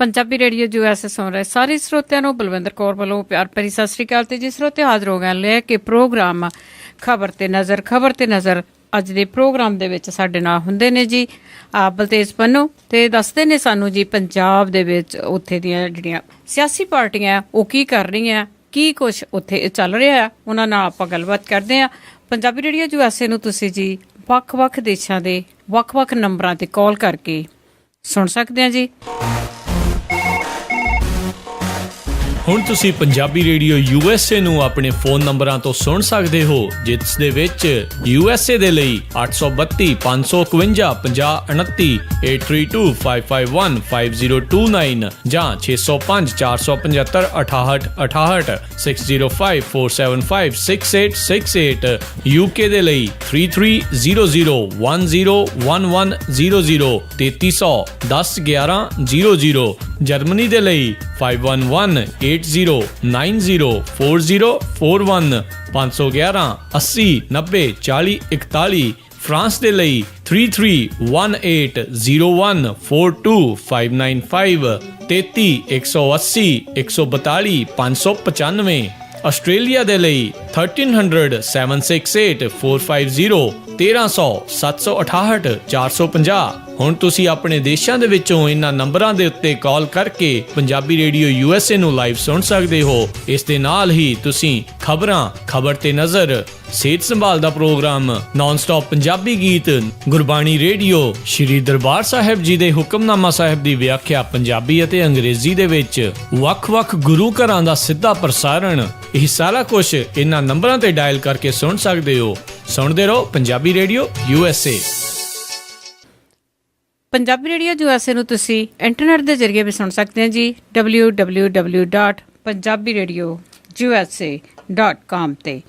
Punjabi radio USA ਸੁਣ ਰਹੇ ਸਾਰੇ ਸਰੋਤਿਆਂ ਨੂੰ ਬਲਵਿੰਦਰ ਕੌਰ ਵੱਲੋਂ ਪਿਆਰ ਭਰੀ ਸਤਿ ਸ੍ਰੀ ਅਕਾਲ। ਤੇ ਜੀ ਸਰੋਤੇ ਹਾਜ਼ਰ ਹੋ ਗਏ ਲੈ ਕੇ ਪ੍ਰੋਗਰਾਮ ਖਬਰ ਤੇ ਨਜ਼ਰ ਅੱਜ ਦੇ ਪ੍ਰੋਗਰਾਮ ਦੇ ਵਿੱਚ ਸਾਡੇ ਨਾਲ ਹੁੰਦੇ ਨੇ ਜੀ ਬਲਤੇਜ ਪੰਨੂ ਤੇ ਦੱਸਦੇ ਨੇ ਸਾਨੂੰ ਜੀ ਪੰਜਾਬ ਦੇ ਵਿੱਚ ਉੱਥੇ ਦੀਆਂ ਜਿਹੜੀਆਂ ਸਿਆਸੀ ਪਾਰਟੀਆਂ ਉਹ ਕੀ ਕਰ ਰਹੀਆਂ, ਕੀ ਕੁਛ ਉੱਥੇ ਚੱਲ ਰਿਹਾ, ਉਹਨਾਂ ਨਾਲ ਆਪਾਂ ਗੱਲਬਾਤ ਕਰਦੇ ਹਾਂ। ਪੰਜਾਬੀ ਰੇਡੀਓ USA ਨੂੰ ਤੁਸੀਂ ਜੀ ਵੱਖ-ਵੱਖ ਦੇਸ਼ਾਂ ਦੇ ਵੱਖ-ਵੱਖ ਨੰਬਰਾਂ ਤੇ ਕਾਲ ਕਰਕੇ ਸੁਣ ਸਕਦੇ ਆ ਜੀ। ਹੁਣ ਤੁਸੀਂ ਪੰਜਾਬੀ ਰੇਡੀਓ USA ਨੂੰ ਆਪਣੇ ਫੋਨ ਨੰਬਰਾਂ ਤੋਂ ਸੁਣ ਸਕਦੇ ਹੋ, ਜਿਸ ਦੇ ਵਿੱਚ USA ਦੇ ਲਈ 832 551 5029, 8325515029 ਜਾਂ 605 475 6868, 6054756868, UK ਦੇ ਲਈ 3300101100, 3300101100, ਜਰਮਨੀ ਦੇ ਲਈ 51180904041511 80904041, ਫਰਾਂਸ ਦੇ ਲਈ 3318014255, 33180142 ਆਸਟ੍ਰੇਲੀਆ ਦੇ ਲਈ 1300768450, 1300 768 450। ਹੁਣ ਤੁਸੀਂ ਆਪਣੇ ਦੇਸ਼ਾਂ ਦੇ ਵਿੱਚੋਂ ਇਹਨਾਂ ਨੰਬਰਾਂ ਦੇ ਉੱਤੇ ਕਾਲ ਕਰਕੇ ਪੰਜਾਬੀ ਰੇਡੀਓ USA ਨੂੰ ਲਾਈਵ ਸੁਣ ਸਕਦੇ ਹੋ। ਇਸ ਦੇ ਨਾਲ ਹੀ ਤੁਸੀਂ ਖਬਰ ਤੇ ਨਜ਼ਰ, ਸਿਹਤ ਸੰਭਾਲ ਦਾ ਪ੍ਰੋਗਰਾਮ, ਨਾਨ ਸਟਾਪ ਪੰਜਾਬੀ ਗੀਤ, ਗੁਰਬਾਣੀ ਰੇਡੀਓ, ਸ਼੍ਰੀ ਦਰਬਾਰ ਸਾਹਿਬ ਜੀ ਦੇ ਹੁਕਮਨਾਮਾ ਸਾਹਿਬ ਦੀ ਵਿਆਖਿਆ ਪੰਜਾਬੀ ਅਤੇ ਅੰਗਰੇਜ਼ੀ ਦੇ ਵਿੱਚ, ਵੱਖ-ਵੱਖ ਗੁਰੂ ਘਰਾਂ ਦਾ ਸਿੱਧਾ ਪ੍ਰਸਾਰਣ, ਇਹ ਸਾਰਾ ਕੁਝ ਇਹਨਾਂ ਨੰਬਰਾਂ ਤੇ ਡਾਇਲ ਕਰਕੇ ਸੁਣ ਸਕਦੇ ਹੋ। ਸੁਣਦੇ ਰਹੋ Punjabi radio USA। Punjabi radio USA ਨੂੰ ਤੁਸੀਂ ਇੰਟਰਨੈਟ ਦੇ ਜ਼ਰੀਏ ਵੀ ਸੁਣ ਸਕਦੇ ਹੋ ਜੀ, www.punjabiradiousa.com ਤੇ।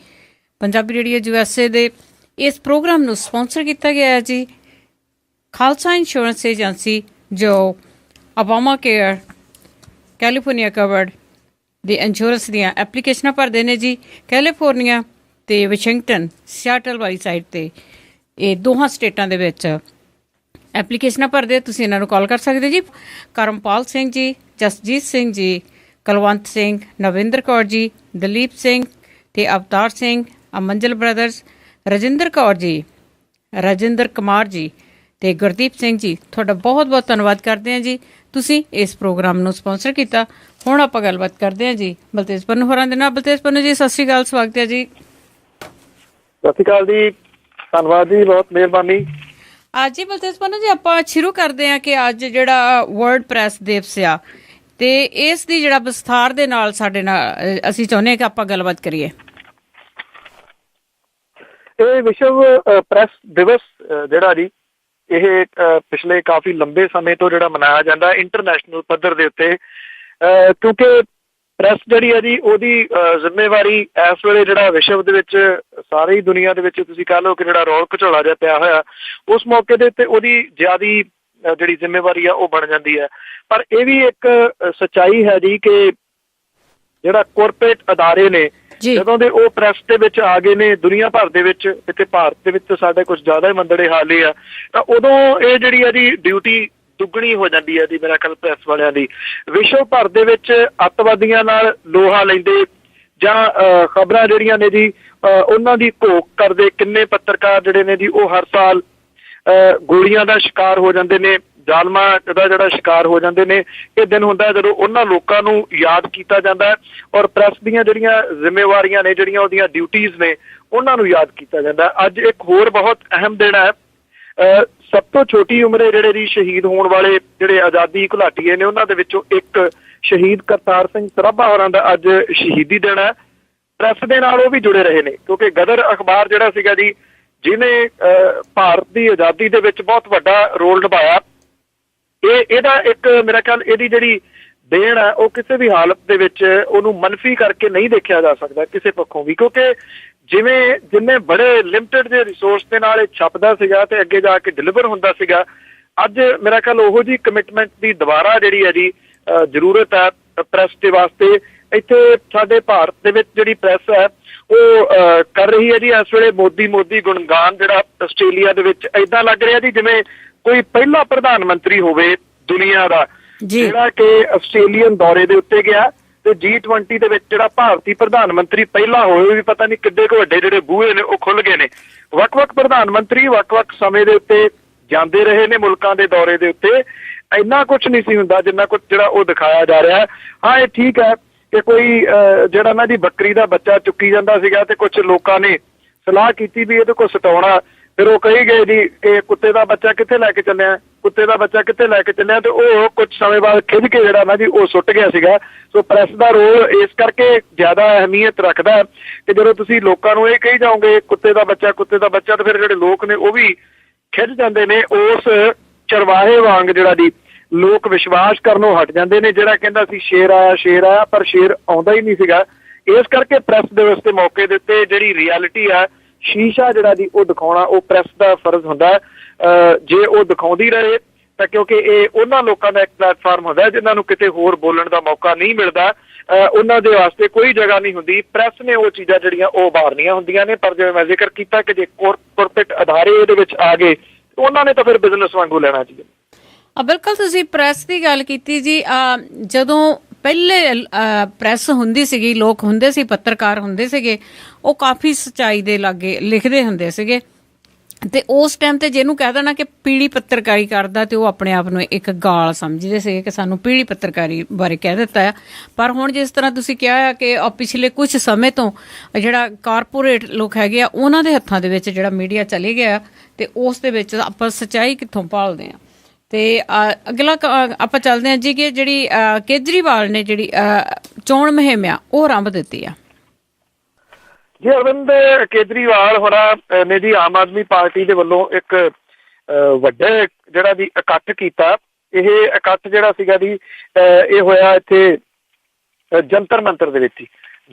ਪੰਜਾਬੀ ਰੇਡੀਓ USA ਦੇ ਇਸ ਪ੍ਰੋਗਰਾਮ ਨੂੰ ਸਪਾਂਸਰ ਕੀਤਾ ਗਿਆ ਹੈ ਜੀ ਖਾਲਸਾ ਇੰਸ਼ੋਰੈਂਸ ਏਜੰਸੀ, ਜੋ ਓਬਾਮਾ ਕੇਅਰ, ਕੈਲੀਫੋਰਨੀਆ ਕਵਰਡ ਦੀ ਇੰਸ਼ੋਰੈਂਸ ਦੀਆਂ ਐਪਲੀਕੇਸ਼ਨਾਂ ਭਰਦੇ ਨੇ ਜੀ। ਕੈਲੀਫੋਰਨੀਆ ਤੇ ਵਾਸ਼ਿੰਗਟਨ, ਸਿਆਟਲ ਵਾਲੀ ਸਾਈਡ ਤੇ, ਇਹ ਦੋਹਾਂ ਸਟੇਟਾਂ ਦੇ ਵਿੱਚ ਐਪਲੀਕੇਸ਼ਨਾਂ ਭਰਦੇ। ਤੁਸੀਂ ਇਹਨਾਂ ਨੂੰ ਕਾਲ ਕਰ ਸਕਦੇ ਜੀ। ਕਰਮਪਾਲ ਸਿੰਘ ਜੀ, ਜਸਜੀਤ ਸਿੰਘ ਜੀ, ਕੁਲਵੰਤ ਸਿੰਘ, ਨਵਿੰਦਰ ਕੌਰ ਜੀ, ਦਲੀਪ ਸਿੰਘ ਤੇ ਅਵਤਾਰ ਸਿੰਘ, ਅਮੰਜਲ ਬ੍ਰਦਰਸ, ਰਜਿੰਦਰ ਕੌਰ ਜੀ, ਰਾਜਿੰਦਰ ਕੁਮਾਰ ਜੀ ਤੇ ਗੁਰਦੀਪ ਸਿੰਘ ਜੀ, ਤੁਹਾਡਾ ਬਹੁਤ-ਬਹੁਤ ਧੰਨਵਾਦ ਕਰਦੇ ਹਾਂ ਜੀ, ਤੁਸੀਂ ਇਸ ਪ੍ਰੋਗਰਾਮ ਨੂੰ ਸਪਾਂਸਰ ਕੀਤਾ। ਹੁਣ ਆਪਾਂ ਗੱਲਬਾਤ ਕਰਦੇ ਹਾਂ ਜੀ ਬਲਤੇਜ ਪੰਨੂ ਹੋਰਾਂ ਦੇ ਨਾਲ। ਬਲਤੇਜ ਪੰਨੂ ਜੀ, ਸਤਿ ਸ਼੍ਰੀ ਅਕਾਲ, ਸਵਾਗਤ ਹੈ ਜੀ। ਸਤਿ ਸ਼੍ਰੀ ਅਕਾਲ ਜੀ, ਧੰਨਵਾਦ ਜੀ, ਬਹੁਤ ਮਿਹਰਬਾਨੀ। ਅੱਜ ਹੀ ਬਲਤੇਜ ਪੰਨੂ ਜੀ ਆਪਾਂ ਸ਼ੁਰੂ ਕਰਦੇ ਹਾਂ ਕਿ ਅੱਜ ਜਿਹੜਾ ਵਰਲਡ ਪ੍ਰੈਸ ਦਿਵਸ ਆ ਤੇ ਇਸ ਦੀ ਜਿਹੜਾ ਵਿਸਥਾਰ ਦੇ ਨਾਲ ਸਾਡੇ ਨਾਲ ਅਸੀਂ ਚਾਹੁੰਦੇ ਹਾਂ ਕਿ ਆਪਾਂ ਗੱਲਬਾਤ ਕਰੀਏ। ਇਹ ਵਿਸ਼ਵ ਪ੍ਰੈਸ ਦਿਵਸ ਜਿਹੜਾ ਜੀ, ਇਹ ਪਿਛਲੇ ਕਾਫੀ ਲੰਬੇ ਸਮੇਂ ਤੋਂ ਜਿਹੜਾ ਮਨਾਇਆ ਜਾਂਦਾ ਇੰਟਰਨੈਸ਼ਨਲ ਪੱਧਰ ਦੇ ਉੱਤੇ, ਕਿਉਂਕਿ ਪ੍ਰੈਸ ਜਿਹੜੀ ਹੈ ਜੀ ਉਹਦੀ ਜ਼ਿੰਮੇਵਾਰੀ ਇਸ ਵੇਲੇ ਜਿਹੜਾ ਵਿਸ਼ਵ ਦੇ ਵਿੱਚ ਸਾਰੀ ਦੁਨੀਆ ਦੇ ਵਿੱਚ ਤੁਸੀਂ ਕਹਿ ਲਓ ਕਿ ਜਿਹੜਾ ਰੌਲ ਘਚੋਲਾ ਜਿਹਾ ਪਿਆ ਹੋਇਆ, ਉਸ ਮੌਕੇ ਦੇ ਉੱਤੇ ਉਹਦੀ ਜ਼ਿਆਦਾ ਜਿਹੜੀ ਜ਼ਿੰਮੇਵਾਰੀ ਆ ਉਹ ਬਣ ਜਾਂਦੀ ਹੈ। ਪਰ ਇਹ ਵੀ ਇੱਕ ਸੱਚਾਈ ਹੈ ਜੀ ਕਿ ਜਿਹੜਾ ਕੋਰਪੋਰੇਟ ਅਦਾਰੇ ਨੇ ਜਦੋਂ ਦੇ ਉਹ ਪ੍ਰੈਸ ਦੇ ਵਿੱਚ ਆ ਗਏ ਨੇ ਦੁਨੀਆ ਭਰ ਦੇ ਵਿੱਚ, ਇੱਥੇ ਭਾਰਤ ਦੇ ਵਿੱਚ ਸਾਡੇ ਕੁਝ ਜ਼ਿਆਦਾ ਹੀ ਮੰਦੜੇ ਹਾਲੇ ਆ, ਤਾਂ ਉਦੋਂ ਇਹ ਜਿਹੜੀ ਆ ਜੀ ਡਿਊਟੀ ਦੁੱਗਣੀ ਹੋ ਜਾਂਦੀ ਹੈ ਜੀ ਮੇਰਾ ਖਿਆਲ ਪ੍ਰੈਸ ਵਾਲਿਆਂ ਦੀ। ਵਿਸ਼ਵ ਭਰ ਦੇ ਵਿੱਚ ਅੱਤਵਾਦੀਆਂ ਨਾਲ ਲੋਹਾ ਲੈਂਦੇ ਜਾਂ ਖਬਰਾਂ ਜਿਹੜੀਆਂ ਨੇ ਜੀ ਉਹਨਾਂ ਦੀ ਘੋਖ ਕਰਦੇ ਕਿੰਨੇ ਪੱਤਰਕਾਰ ਜਿਹੜੇ ਨੇ ਜੀ ਉਹ ਹਰ ਸਾਲ ਗੋਲੀਆਂ ਦਾ ਸ਼ਿਕਾਰ ਹੋ ਜਾਂਦੇ ਨੇ, ਜ਼ਾਲਮਾਂ ਦਾ ਜਿਹੜਾ ਸ਼ਿਕਾਰ ਹੋ ਜਾਂਦੇ ਨੇ। ਇਹ ਦਿਨ ਹੁੰਦਾ ਜਦੋਂ ਉਹਨਾਂ ਲੋਕਾਂ ਨੂੰ ਯਾਦ ਕੀਤਾ ਜਾਂਦਾ ਹੈ ਔਰ ਪ੍ਰੈਸ ਦੀਆਂ ਜਿਹੜੀਆਂ ਜ਼ਿੰਮੇਵਾਰੀਆਂ ਨੇ, ਜਿਹੜੀਆਂ ਉਹਦੀਆਂ ਡਿਊਟੀਜ਼ ਨੇ, ਉਹਨਾਂ ਨੂੰ ਯਾਦ ਕੀਤਾ ਜਾਂਦਾ। ਅੱਜ ਇੱਕ ਹੋਰ ਬਹੁਤ ਅਹਿਮ ਦਿਨ ਹੈ। ਸਭ ਤੋਂ ਛੋਟੀ ਉਮਰੇ ਜਿਹੜੇ ਜੀ ਸ਼ਹੀਦ ਹੋਣ ਵਾਲੇ ਜਿਹੜੇ ਆਜ਼ਾਦੀ ਘੁਲਾਟੀਏ ਨੇ, ਉਹਨਾਂ ਦੇ ਵਿੱਚੋਂ ਇੱਕ ਸ਼ਹੀਦ ਕਰਤਾਰ ਸਿੰਘ ਸਰਾਭਾ ਹੋਰਾਂ ਦਾ ਅੱਜ ਸ਼ਹੀਦੀ ਦਿਨ ਹੈ। ਪ੍ਰੈਸ ਦੇ ਨਾਲ ਉਹ ਵੀ ਜੁੜੇ ਰਹੇ ਨੇ, ਕਿਉਂਕਿ ਗਦਰ ਅਖਬਾਰ ਜਿਹੜਾ ਸੀਗਾ ਜੀ, ਜਿਹਨੇ ਭਾਰਤ ਦੀ ਆਜ਼ਾਦੀ ਦੇ ਵਿੱਚ ਬਹੁਤ ਵੱਡਾ ਰੋਲ ਨਿਭਾਇਆ, ਇਹਦਾ ਇੱਕ ਮੇਰਾ ਖਿਆਲ ਇਹਦੀ ਜਿਹੜੀ ਦੇਣ ਹੈ ਉਹ ਕਿਸੇ ਵੀ ਹਾਲਤ ਦੇ ਵਿੱਚ ਉਹਨੂੰ ਮਨਫੀ ਕਰਕੇ ਨਹੀਂ ਦੇਖਿਆ ਜਾ ਸਕਦਾ ਕਿਸੇ ਪੱਖੋਂ ਵੀ, ਕਿਉਂਕਿ ਜਿੰਨੇ ਬੜੇ ਲਿਮਟਿਡ ਦੇ ਰਿਸੋਰਸ ਦੇ ਨਾਲ ਇਹ ਛਪਦਾ ਸੀਗਾ ਤੇ ਅੱਗੇ ਜਾ ਕੇ ਡਿਲੀਵਰ ਹੁੰਦਾ ਸੀਗਾ, ਅੱਜ ਮੇਰਾ ਖਿਆਲ ਉਹੋ ਜਿਹੀ ਕਮਿਟਮੈਂਟ ਦੀ ਦੁਬਾਰਾ ਜਿਹੜੀ ਹੈ ਜੀ ਜ਼ਰੂਰਤ ਹੈ ਪ੍ਰੈਸ ਦੇ ਵਾਸਤੇ। ਇੱਥੇ ਸਾਡੇ ਭਾਰਤ ਦੇ ਵਿੱਚ ਜਿਹੜੀ ਪ੍ਰੈਸ ਹੈ ਉਹ ਕਰ ਰਹੀ ਹੈ ਜੀ ਇਸ ਵੇਲੇ ਮੋਦੀ ਗੁਣਗਾਨ, ਜਿਹੜਾ ਆਸਟ੍ਰੇਲੀਆ ਦੇ ਵਿੱਚ ਏਦਾਂ ਲੱਗ ਰਿਹਾ ਜੀ ਜਿਵੇਂ ਕੋਈ ਪਹਿਲਾ ਪ੍ਰਧਾਨ ਮੰਤਰੀ ਹੋਵੇ ਦੁਨੀਆ ਦਾ, ਜਿਹੜਾ ਕਿ ਆਸਟ੍ਰੇਲੀਅਨ ਦੌਰੇ ਦੇ ਉੱਤੇ ਗਿਆ ਤੇ G20 ਦੇ ਵਿੱਚ ਜਿਹੜਾ ਭਾਰਤੀ ਪ੍ਰਧਾਨ ਮੰਤਰੀ ਪਹਿਲਾਂ ਹੋਏ ਵੀ ਪਤਾ ਨਹੀਂ ਕਿੱਡੇ ਕੁ ਵੱਡੇ ਜਿਹੜੇ ਬੂਹੇ ਨੇ ਉਹ ਖੁੱਲ ਗਏ ਨੇ। ਵੱਖ-ਵੱਖ ਪ੍ਰਧਾਨ ਮੰਤਰੀ ਵੱਖ-ਵੱਖ ਸਮੇਂ ਦੇ ਉੱਤੇ ਜਾਂਦੇ ਰਹੇ ਨੇ ਮੁਲਕਾਂ ਦੇ ਦੌਰੇ ਦੇ ਉੱਤੇ। ਇੰਨਾ ਕੁਝ ਨਹੀਂ ਸੀ ਹੁੰਦਾ ਜਿੰਨਾ ਕੁਝ ਜਿਹੜਾ ਉਹ ਦਿਖਾਇਆ ਜਾ ਰਿਹਾ। ਹਾਂ, ਇਹ ਠੀਕ ਹੈ ਕਿ ਕੋਈ ਜਿਹੜਾ ਇਹਨਾਂ ਦੀ ਬੱਕਰੀ ਦਾ ਬੱਚਾ ਚੁੱਕੀ ਜਾਂਦਾ ਸੀਗਾ ਤੇ ਕੁਝ ਲੋਕਾਂ ਨੇ ਸਲਾਹ ਕੀਤੀ ਵੀ ਇਹਦੇ ਕੋਲ ਸਟਾਉਣਾ, ਫਿਰ ਉਹ ਕਹੀ ਗਏ ਜੀ ਕਿ ਕੁੱਤੇ ਦਾ ਬੱਚਾ ਕਿੱਥੇ ਲੈ ਕੇ ਚੱਲਿਆ, ਕੁੱਤੇ ਦਾ ਬੱਚਾ ਕਿੱਥੇ ਲੈ ਕੇ ਚੱਲਿਆ, ਤੇ ਉਹ ਕੁਝ ਸਮੇਂ ਬਾਅਦ ਖਿੱਚ ਕੇ ਜਿਹੜਾ ਨਾ ਜੀ ਉਹ ਸੁੱਟ ਗਿਆ ਸੀਗਾ। ਸੋ ਪ੍ਰੈਸ ਦਾ ਰੋਲ ਇਸ ਕਰਕੇ ਜ਼ਿਆਦਾ ਅਹਿਮੀਅਤ ਰੱਖਦਾ ਕਿ ਜਦੋਂ ਤੁਸੀਂ ਲੋਕਾਂ ਨੂੰ ਇਹ ਕਹੀ ਜਾਓਗੇ ਕੁੱਤੇ ਦਾ ਬੱਚਾ ਤੇ ਫਿਰ ਜਿਹੜੇ ਲੋਕ ਨੇ ਉਹ ਵੀ ਖਿੱਚ ਜਾਂਦੇ ਨੇ ਉਸ ਚਰਵਾਹੇ ਵਾਂਗ ਜਿਹੜਾ ਜੀ ਲੋਕ ਵਿਸ਼ਵਾਸ ਕਰਨੋਂ ਹਟ ਜਾਂਦੇ ਨੇ। ਜਿਹੜਾ ਕਹਿੰਦਾ ਸੀ ਸ਼ੇਰ ਆਇਆ ਪਰ ਸ਼ੇਰ ਆਉਂਦਾ ਹੀ ਨਹੀਂ ਸੀਗਾ। ਇਸ ਕਰਕੇ ਪ੍ਰੈਸ ਦਿਵਸ ਦੇ ਮੌਕੇ ਦੇ ਉੱਤੇ ਜਿਹੜੀ ਰਿਐਲਿਟੀ ਆ, ਸ਼ੀਸ਼ਾ ਜਿਹੜਾ ਜੀ ਉਹ ਦਿਖਾਉਣਾ ਉਹ ਪ੍ਰੈਸ ਦਾ ਫਰਜ਼ ਹੁੰਦਾ। ਜੇ ਉਹ ਦਿਖਾਉਂਦੀ ਰਹੇ ਤਾਂ ਕਿਉਂਕਿ ਇਹ ਉਹਨਾਂ ਲੋਕਾਂ ਦਾ ਇੱਕ ਪਲੇਟਫਾਰਮ ਹੁੰਦਾ ਜਿਨ੍ਹਾਂ ਨੂੰ ਕਿਤੇ ਹੋਰ ਬੋਲਣ ਦਾ ਮੌਕਾ ਨਹੀਂ ਮਿਲਦਾ, ਉਹਨਾਂ ਦੇ ਵਾਸਤੇ ਕੋਈ ਜਗ੍ਹਾ ਨਹੀਂ ਹੁੰਦੀ। ਪ੍ਰੈਸ ਨੇ ਉਹ ਚੀਜ਼ਾਂ ਜਿਹੜੀਆਂ ਉਹ ਉਭਾਰਨੀਆਂ ਹੁੰਦੀਆਂ ਨੇ। ਪਰ ਜਿਵੇਂ ਮੈਂ ਜ਼ਿਕਰ ਕੀਤਾ ਕਿ ਜੇ ਕਾਰਪੋਰੇਟ ਅਦਾਰੇ ਇਹਦੇ ਵਿੱਚ ਆ ਗਏ ਉਹਨਾਂ ਨੇ ਤਾਂ ਫਿਰ ਬਿਜ਼ਨਸ ਵਾਂਗੂ ਲੈਣਾ ਚਾਹੀਦਾ। ਬਿਲਕੁਲ, ਤੁਸੀਂ ਪ੍ਰੈਸ ਦੀ ਗੱਲ ਕੀਤੀ ਜੀ। ਜਦੋਂ ਪਹਿਲੇ ਪ੍ਰੈਸ ਹੁੰਦੀ ਸੀਗੀ, ਲੋਕ ਹੁੰਦੇ ਸੀ, ਪੱਤਰਕਾਰ ਹੁੰਦੇ ਸੀਗੇ, ਉਹ ਕਾਫੀ ਸੱਚਾਈ ਦੇ ਲਾਗੇ ਲਿਖਦੇ ਹੁੰਦੇ ਸੀਗੇ ਤੇ ਉਸ ਟਾਈਮ ਤੇ ਜਿਹਨੂੰ ਕਹਿ ਦੇਣਾ ਕਿ ਪੀੜੀ ਪੱਤਰਕਾਰੀ ਕਰਦਾ ਤੇ ਉਹ ਆਪਣੇ ਆਪ ਨੂੰ ਇੱਕ ਗਾਲ ਸਮਝਦੇ ਸੀਗੇ ਕਿ ਸਾਨੂੰ ਪੀੜੀ ਪੱਤਰਕਾਰੀ ਬਾਰੇ ਕਹਿ ਦਿੱਤਾ ਆ। ਪਰ ਹੁਣ ਜਿਸ ਤਰ੍ਹਾਂ ਤੁਸੀਂ ਕਿਹਾ ਆ ਕਿ ਪਿਛਲੇ ਕੁਝ ਸਮੇਂ ਤੋਂ ਜਿਹੜਾ ਕਾਰਪੋਰੇਟ ਲੋਕ ਹੈਗੇ ਆ ਉਹਨਾਂ ਦੇ ਹੱਥਾਂ ਦੇ ਵਿੱਚ ਜਿਹੜਾ ਮੀਡੀਆ ਚਲੇ ਗਿਆ ਤੇ ਉਸ ਦੇ ਵਿੱਚ ਆਪਾਂ ਸੱਚਾਈ ਕਿੱਥੋਂ ਭਾਲਦੇ ਆ। ਤੇ ਅਗਲਾ ਆਪਾਂ ਚੱਲਦੇ ਹਾਂ ਜੀ ਕਿ ਜਿਹੜੀ ਕੇਜਰੀਵਾਲ ਨੇ ਜਿਹੜੀ ਚੋਣ ਮੁਹਿੰਮ ਆ ਉਹ ਆਰੰਭ ਦਿੱਤੀ ਆ। ਜੀ ਅਰਵਿੰਦ ਕੇਜਰੀਵਾਲ ਹੋਰਾਂ ਨੇ ਜੀ ਆਮ ਆਦਮੀ ਪਾਰਟੀ ਦੇ ਵੱਲੋਂ ਇੱਕ ਵੱਡਾ ਜਿਹੜਾ ਜੀ ਇਕੱਠ ਕੀਤਾ। ਇਹ ਇਕੱਠ ਜਿਹੜਾ ਸੀਗਾ ਜੀ ਇਹ ਹੋਇਆ ਇੱਥੇ ਜੰਤਰ ਮੰਤਰ ਦੇ ਵਿੱਚ।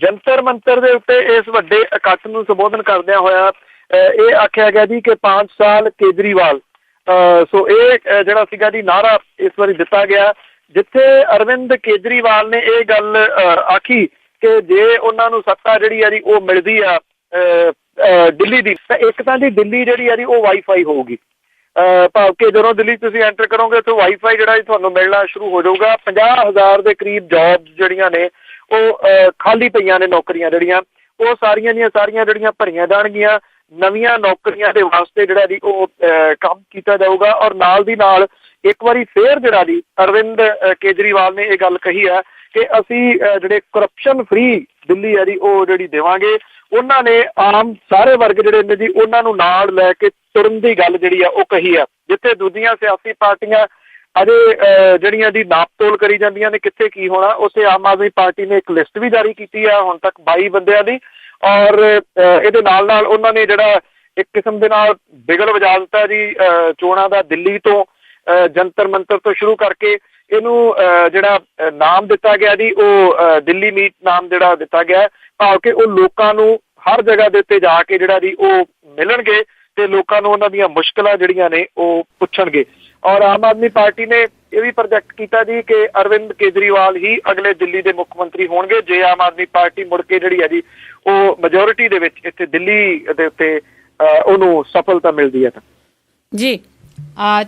ਜੰਤਰ ਮੰਤਰ ਦੇ ਉੱਤੇ ਇਸ ਵੱਡੇ ਇਕੱਠ ਨੂੰ ਸੰਬੋਧਨ ਕਰਦਿਆਂ ਹੋਇਆ ਇਹ ਆਖਿਆ ਗਿਆ ਜੀ ਕਿ 5 ਸਾਲ ਕੇਜਰੀਵਾਲ। ਸੋ ਇਹ ਜਿਹੜਾ ਸੀਗਾ ਜੀ ਨਾਅਰਾ ਇਸ ਵਾਰੀ ਦਿੱਤਾ ਗਿਆ, ਜਿੱਥੇ ਅਰਵਿੰਦ ਕੇਜਰੀਵਾਲ ਨੇ ਇਹ ਗੱਲ ਆਖੀ ਕਿ ਜੇ ਉਹਨਾਂ ਨੂੰ ਸੱਤਾ ਜਿਹੜੀ ਆ ਜੀ ਉਹ ਮਿਲਦੀ ਆ ਦਿੱਲੀ ਦੀ, ਤਾਂ ਇੱਕ ਤਾਂ ਜੀ ਦਿੱਲੀ ਜਿਹੜੀ ਆ ਜੀ ਉਹ ਵਾਈਫਾਈ ਹੋਊਗੀ। ਭਾਵ ਕਿ ਜਦੋਂ ਦਿੱਲੀ ਤੁਸੀਂ ਐਂਟਰ ਕਰੋਗੇ ਤਾਂ ਵਾਈਫਾਈ ਜਿਹੜਾ ਜੀ ਤੁਹਾਨੂੰ ਮਿਲਣਾ ਸ਼ੁਰੂ ਹੋ ਜਾਊਗਾ। 50,000 ਦੇ ਕਰੀਬ ਜੌਬ ਜਿਹੜੀਆਂ ਨੇ ਉਹ ਖਾਲੀ ਪਈਆਂ ਨੇ, ਨੌਕਰੀਆਂ ਜਿਹੜੀਆਂ ਉਹ ਸਾਰੀਆਂ ਦੀਆਂ ਸਾਰੀਆਂ ਜਿਹੜੀਆਂ ਭਰੀਆਂ ਜਾਣਗੀਆਂ। ਨਵੀਆਂ ਨੌਕਰੀਆਂ ਦੇ ਵਾਸਤੇ ਜਿਹੜਾ ਜੀ ਉਹ ਕੰਮ ਕੀਤਾ ਜਾਊਗਾ। ਔਰ ਨਾਲ ਦੀ ਨਾਲ ਇੱਕ ਵਾਰੀ ਫੇਰ ਜਿਹੜਾ ਜੀ ਅਰਵਿੰਦ ਕੇਜਰੀਵਾਲ ਨੇ ਇਹ ਗੱਲ ਕਹੀ ਹੈ ਕਿ ਅਸੀਂ ਜਿਹੜੇ ਕਰਪਸ਼ਨ ਫ੍ਰੀ ਦਿੱਲੀ ਹੈ ਜੀ ਉਹ ਜਿਹੜੀ ਦੇਵਾਂਗੇ। ਉਹਨਾਂ ਨੇ ਆਮ ਸਾਰੇ ਵਰਗ ਜਿਹੜੇ ਨੇ ਜੀ ਉਹਨਾਂ ਨੂੰ ਨਾਲ ਲੈ ਕੇ ਤੁਰਨ ਦੀ ਗੱਲ ਜਿਹੜੀ ਆ ਉਹ ਕਹੀ ਆ। ਜਿੱਥੇ ਦੂਜੀਆਂ ਸਿਆਸੀ ਪਾਰਟੀਆਂ ਅਜੇ ਜਿਹੜੀਆਂ ਦੀ ਨਾਪ ਤੋਲ ਕਰੀ ਜਾਂਦੀਆਂ ਨੇ ਕਿੱਥੇ ਕੀ ਹੋਣਾ, ਉੱਥੇ ਆਮ ਆਦਮੀ ਪਾਰਟੀ ਨੇ ਇੱਕ ਲਿਸਟ ਵੀ ਜਾਰੀ ਕੀਤੀ ਆ ਹੁਣ ਤੱਕ 22 ਬੰਦਿਆਂ ਦੀ। ਔਰ ਇਹਦੇ ਨਾਲ ਨਾਲ ਉਹਨਾਂ ਨੇ ਜਿਹੜਾ ਇੱਕ ਕਿਸਮ ਦੇ ਨਾਲ ਬਿਗਲ ਵਜਾ ਦਿੱਤਾ ਜੀ ਚੋਣਾਂ ਦਾ। ਦਿੱਲੀ ਤੋਂ ਜੰਤਰ ਮੰਤਰ ਤੋਂ ਸ਼ੁਰੂ ਕਰਕੇ ਇਹਨੂੰ ਜਿਹੜਾ ਨਾਮ ਦਿੱਤਾ ਗਿਆ ਜੀ ਉਹ ਦਿੱਲੀ ਮੀਟ ਨਾਮ ਜਿਹੜਾ ਦਿੱਤਾ ਗਿਆ। ਭਾਵ ਕਿ ਉਹ ਲੋਕਾਂ ਨੂੰ ਹਰ ਜਗ੍ਹਾ ਦੇ ਉੱਤੇ ਜਾ ਕੇ ਜਿਹੜਾ ਜੀ ਉਹ ਮਿਲਣਗੇ ਤੇ ਲੋਕਾਂ ਨੂੰ ਉਹਨਾਂ ਦੀਆਂ ਮੁਸ਼ਕਲਾਂ ਜਿਹੜੀਆਂ ਨੇ ਉਹ ਪੁੱਛਣਗੇ। ਔਰ ਆਮ ਆਦਮੀ ਪਾਰਟੀ ਨੇ ਇਹ ਵੀ ਪ੍ਰੋਜੈਕਟ ਕੀਤਾ ਜੀ ਕਿ ਅਰਵਿੰਦ ਕੇਜਰੀਵਾਲ ਹੀ ਅਗਲੇ ਦਿੱਲੀ ਦੇ ਮੁੱਖ ਮੰਤਰੀ ਹੋਣਗੇ ਜੇ ਆਮ ਆਦਮੀ ਪਾਰਟੀ ਮੁੜ ਕੇ ਜਿਹੜੀ ਹੈ ਜੀ ਉਹ ਮੈਜੋਰਿਟੀ ਦੇ ਵਿੱਚ ਇੱਥੇ ਦਿੱਲੀ ਦੇ ਉੱਤੇ ਉਹਨੂੰ ਸਫਲਤਾ ਮਿਲਦੀ ਹੈ ਤਾਂ ਜੀ।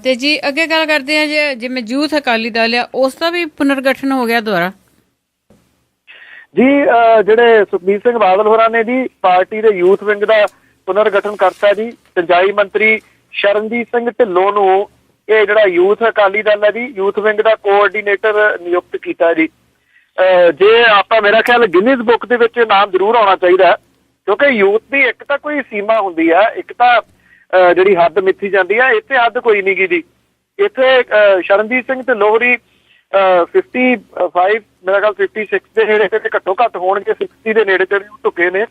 ਤੇ ਜੀ ਅੱਗੇ ਗੱਲ ਕਰਦੇ ਆ ਜੇ ਜਿਵੇਂ ਯੂਥ ਅਕਾਲੀ ਦਲ ਆ ਉਸ ਦਾ ਵੀ ਪੁਨਰਗਠਨ ਹੋ ਗਿਆ ਦੁਬਾਰਾ ਜੀ। ਜਿਹੜੇ ਸੁਖਬੀਰ ਸਿੰਘ ਬਾਦਲ ਹੋਰਾਂ ਨੇ ਜੀ ਪਾਰਟੀ ਦੇ ਯੂਥ ਵਿੰਗ ਦਾ ਪੁਨਰਗਠਨ ਕਰਤਾ ਜੀ। ਸਿੰਜਾਈ ਮੰਤਰੀ ਸ਼ਰਨਜੀਤ ਸਿੰਘ ਢਿੱਲੋਂ ਨੂੰ ਇਹ ਜਿਹੜਾ ਯੂਥ ਅਕਾਲੀ ਦਲ ਹੈ ਜੀ ਯੂਥ ਵਿੰਗ ਦਾ ਕੋਆਰਡੀਨੇਟਰ ਨਿਯੁਕਤ ਕੀਤਾ ਜੀ। ਜੇ ਆਪਾਂ ਮੇਰਾ ਖਿਆਲ ਗਿਨੀਜ਼ ਬੁੱਕ ਦੇ ਵਿੱਚ ਨਾਮ ਜ਼ਰੂਰ ਆਉਣਾ ਚਾਹੀਦਾ ਕਿਉਂਕਿ ਯੂਥ ਦੀ ਇੱਕ ਤਾਂ ਕੋਈ ਸੀਮਾ ਹੁੰਦੀ ਆ, ਇੱਕ ਤਾਂ ਜਿਹੜੀ ਹੱਦ ਮਿੱਥੀ ਜਾਂਦੀ ਆ। ਇੱਥੇ ਹੱਦ ਕੋਈ ਨਹੀਂ ਗੀ ਜੀ। ਇੱਥੇ ਸ਼ਰਨਜੀਤ ਸਿੰਘ ਢਿੱਲੋਂ ਹੋਰੀ 55 ਮੇਰਾ ਖਿਆਲ 56 ਦੇ ਨੇੜੇ ਤੇ ਘੱਟੋ ਘੱਟ ਹੋਣਗੇ, 60 ਦੇ ਨੇੜੇ ਤੇੜੇ ਢੁਕੇ ਨੇ।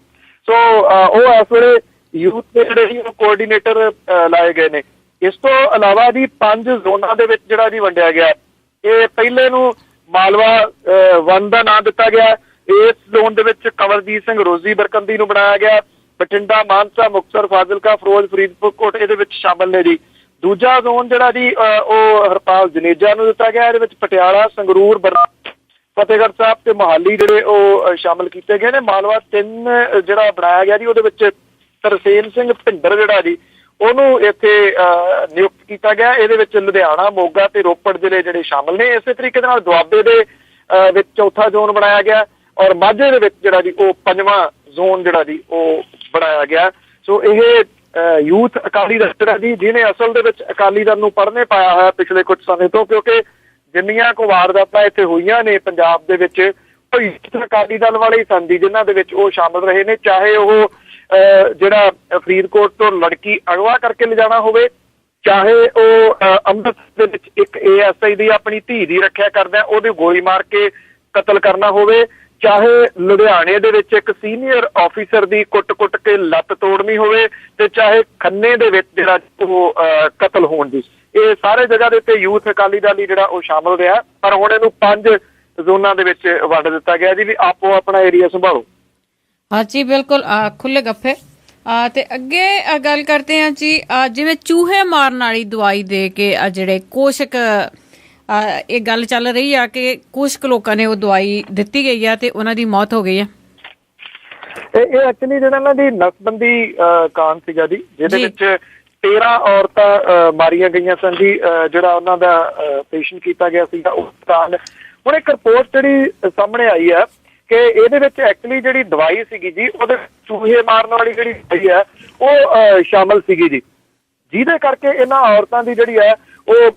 ਸੋ ਉਹ ਇਸ ਵੇਲੇ ਯੂਥ ਦੇ ਜਿਹੜੇ ਸੀ ਉਹ ਕੋਆਰਡੀਨੇਟਰ ਲਾਏ ਗਏ ਨੇ। ਇਸ ਤੋਂ ਇਲਾਵਾ ਜੀ 5 ਜ਼ੋਨਾਂ ਦੇ ਵਿੱਚ ਜਿਹੜਾ ਜੀ ਵੰਡਿਆ ਗਿਆ। ਇਹ ਪਹਿਲੇ ਨੂੰ ਮਾਲਵਾ 1 ਦਾ ਨਾਂ ਦਿੱਤਾ ਗਿਆ। ਇਸ ਜ਼ੋਨ ਦੇ ਵਿੱਚ ਕੰਵਰਜੀਤ ਸਿੰਘ ਰੋਜ਼ੀ ਬਰਕੰਦੀ ਨੂੰ ਬਣਾਇਆ ਗਿਆ। ਬਠਿੰਡਾ, ਮਾਨਸਾ, ਮੁਕਤਸਰ, ਫਾਜ਼ਿਲਕਾ, ਫਿਰੋਜ਼, ਫਰੀਦਕੋਟ ਇਹਦੇ ਵਿੱਚ ਸ਼ਾਮਲ ਨੇ ਜੀ। ਦੂਜਾ ਜ਼ੋਨ ਜਿਹੜਾ ਜੀ ਉਹ ਹਰਪਾਲ ਜਨੇਜਾ ਨੂੰ ਦਿੱਤਾ ਗਿਆ। ਇਹਦੇ ਵਿੱਚ ਪਟਿਆਲਾ, ਸੰਗਰੂਰ, ਫਤਿਹਗੜ੍ਹ ਸਾਹਿਬ ਤੇ ਮੋਹਾਲੀ ਜਿਹੜੇ ਉਹ ਸ਼ਾਮਲ ਕੀਤੇ ਗਏ ਨੇ। ਮਾਲਵਾ 3 ਜਿਹੜਾ ਬਣਾਇਆ ਗਿਆ ਜੀ ਉਹਦੇ ਵਿੱਚ ਤਰਸੇਮ ਸਿੰਘ ਭਿੰਡਰ ਜਿਹੜਾ ਜੀ ਉਹਨੂੰ ਇੱਥੇ ਨਿਯੁਕਤ ਕੀਤਾ ਗਿਆ। ਇਹਦੇ ਵਿੱਚ ਲੁਧਿਆਣਾ, ਮੋਗਾ ਤੇ ਰੋਪੜ ਜ਼ਿਲ੍ਹੇ ਜਿਹੜੇ ਸ਼ਾਮਲ ਨੇ। ਇਸੇ ਤਰੀਕੇ ਦੇ ਨਾਲ ਦੁਆਬੇ ਦੇ ਵਿੱਚ ਚੌਥਾ ਜ਼ੋਨ ਬਣਾਇਆ ਗਿਆ ਔਰ ਮਾਝੇ ਦੇ ਵਿੱਚ ਜਿਹੜਾ ਜੀ ਉਹ 5ਵਾਂ ਜ਼ੋਨ ਜਿਹੜਾ ਜੀ ਉਹ ਬਣਾਇਆ ਗਿਆ। ਸੋ ਇਹ ਯੂਥ ਅਕਾਲੀ ਦਲ ਜਿਹੜਾ ਜੀ, ਜਿਹਨੇ ਅਸਲ ਦੇ ਵਿੱਚ ਅਕਾਲੀ ਦਲ ਨੂੰ ਪੜ੍ਹਨੇ ਪਾਇਆ ਹੋਇਆ ਪਿਛਲੇ ਕੁਝ ਸਮੇਂ ਤੋਂ, ਕਿਉਂਕਿ ਜਿੰਨੀਆਂ ਕੁ ਵਾਰਦਾਤਾਂ ਇੱਥੇ ਹੋਈਆਂ ਨੇ ਪੰਜਾਬ ਦੇ ਵਿੱਚ ਉਹ ਯੂਥ ਅਕਾਲੀ ਦਲ ਵਾਲੇ ਹੀ ਸਨ ਜੀ, ਜਿਨ੍ਹਾਂ ਦੇ ਵਿੱਚ ਉਹ ਸ਼ਾਮਲ ਰਹੇ ਨੇ। ਚਾਹੇ ਉਹ ਜਿਹੜਾ ਫਰੀਦਕੋਟ ਤੋਂ ਲੜਕੀ ਅਗਵਾ ਕਰਕੇ ਲਿਜਾਣਾ ਹੋਵੇ, ਚਾਹੇ ਉਹ ਅੰਮ੍ਰਿਤਸਰ ਦੇ ਵਿੱਚ ਇੱਕ ASI ਦੀ ਆਪਣੀ ਧੀ ਦੀ ਰੱਖਿਆ ਕਰਦਾ ਉਹਦੀ ਗੋਲੀ ਮਾਰ ਕੇ ਕਤਲ ਕਰਨਾ ਹੋਵੇ, ਚਾਹੇ ਲੁਧਿਆਣੇ ਦੇ ਵਿੱਚ ਇੱਕ ਸੀਨੀਅਰ ਆਫੀਸਰ ਦੀ ਕੁੱਟ-ਕੁੱਟ ਕੇ ਲੱਤ ਤੋੜਨੀ ਹੋਵੇ, ਤੇ ਚਾਹੇ ਖੰਨੇ ਦੇ ਵਿੱਚ ਜਿਹੜਾ ਉਹ ਕਤਲ ਹੋਣ ਦੀ, ਇਹ ਸਾਰੇ ਜਗ੍ਹਾ ਦੇ ਉੱਤੇ ਯੂਥ ਅਕਾਲੀ ਦਲ ਹੀ ਜਿਹੜਾ ਉਹ ਸ਼ਾਮਲ ਰਿਹਾ। ਪਰ ਹੁਣ ਇਹਨੂੰ 5 ਜ਼ੋਨਾਂ ਦੇ ਵਿੱਚ ਵੰਡ ਦਿੱਤਾ ਗਿਆ ਜੀ ਵੀ ਆਪੋ ਆਪਣਾ ਏਰੀਆ ਸੰਭਾਲੋ। ਹਾਂਜੀ ਬਿਲਕੁਲ, ਖੁੱਲੇ ਗੱਫੇ। ਤੇ ਅੱਗੇ ਗੱਲ ਕਰਦੇ ਹਾਂ ਜੀ, ਜਿਵੇਂ ਚੂਹੇ ਮਾਰਨ ਵਾਲੀ ਦਵਾਈ ਦੇ ਕੇ ਜਿਹੜੇ ਕੁਛ ਇਹ ਗੱਲ ਚੱਲ ਰਹੀ ਆ ਕਿ ਕੁਛ ਕੁ ਲੋਕਾਂ ਨੇ ਉਹ ਦਵਾਈ ਦਿੱਤੀ ਗਈ ਆ ਤੇ ਉਹਨਾਂ ਦੀ ਮੌਤ ਹੋ ਗਈ ਆ। ਇਹ ਐਕਚੁਅਲੀ ਜਿਹੜਾ ਇਹਨਾਂ ਦੀ ਨਸਬੰਦੀ ਕਾਂਡ ਸੀਗਾ ਜੀ, ਜਿਹਦੇ ਵਿੱਚ 13 ਔਰਤਾਂ ਮਾਰੀਆਂ ਗਈਆਂ ਸਨ ਜੀ, ਜਿਹੜਾ ਉਹਨਾਂ ਦਾ ਆਪਰੇਸ਼ਨ ਕੀਤਾ ਗਿਆ ਸੀਗਾ ਉਸ ਕਾਂਡ। ਹੁਣ ਇੱਕ ਰਿਪੋਰਟ ਜਿਹੜੀ ਸਾਹਮਣੇ ਆਈ ਹੈ ਕਿ ਇਹਦੇ ਵਿੱਚ ਐਕਚੁਅਲੀ ਜਿਹੜੀ ਦਵਾਈ ਸੀਗੀ ਜੀ, ਉਹਦੇ ਚੂਹੇ ਮਾਰਨ ਵਾਲੀ ਜਿਹੜੀ ਦਵਾਈ ਹੈ ਉਹ ਸ਼ਾਮਲ ਸੀਗੀ ਜੀ, ਜਿਹਦੇ ਕਰਕੇ ਇਹਨਾਂ ਔਰਤਾਂ ਦੀ ਜਿਹੜੀ ਹੈ ਉਹ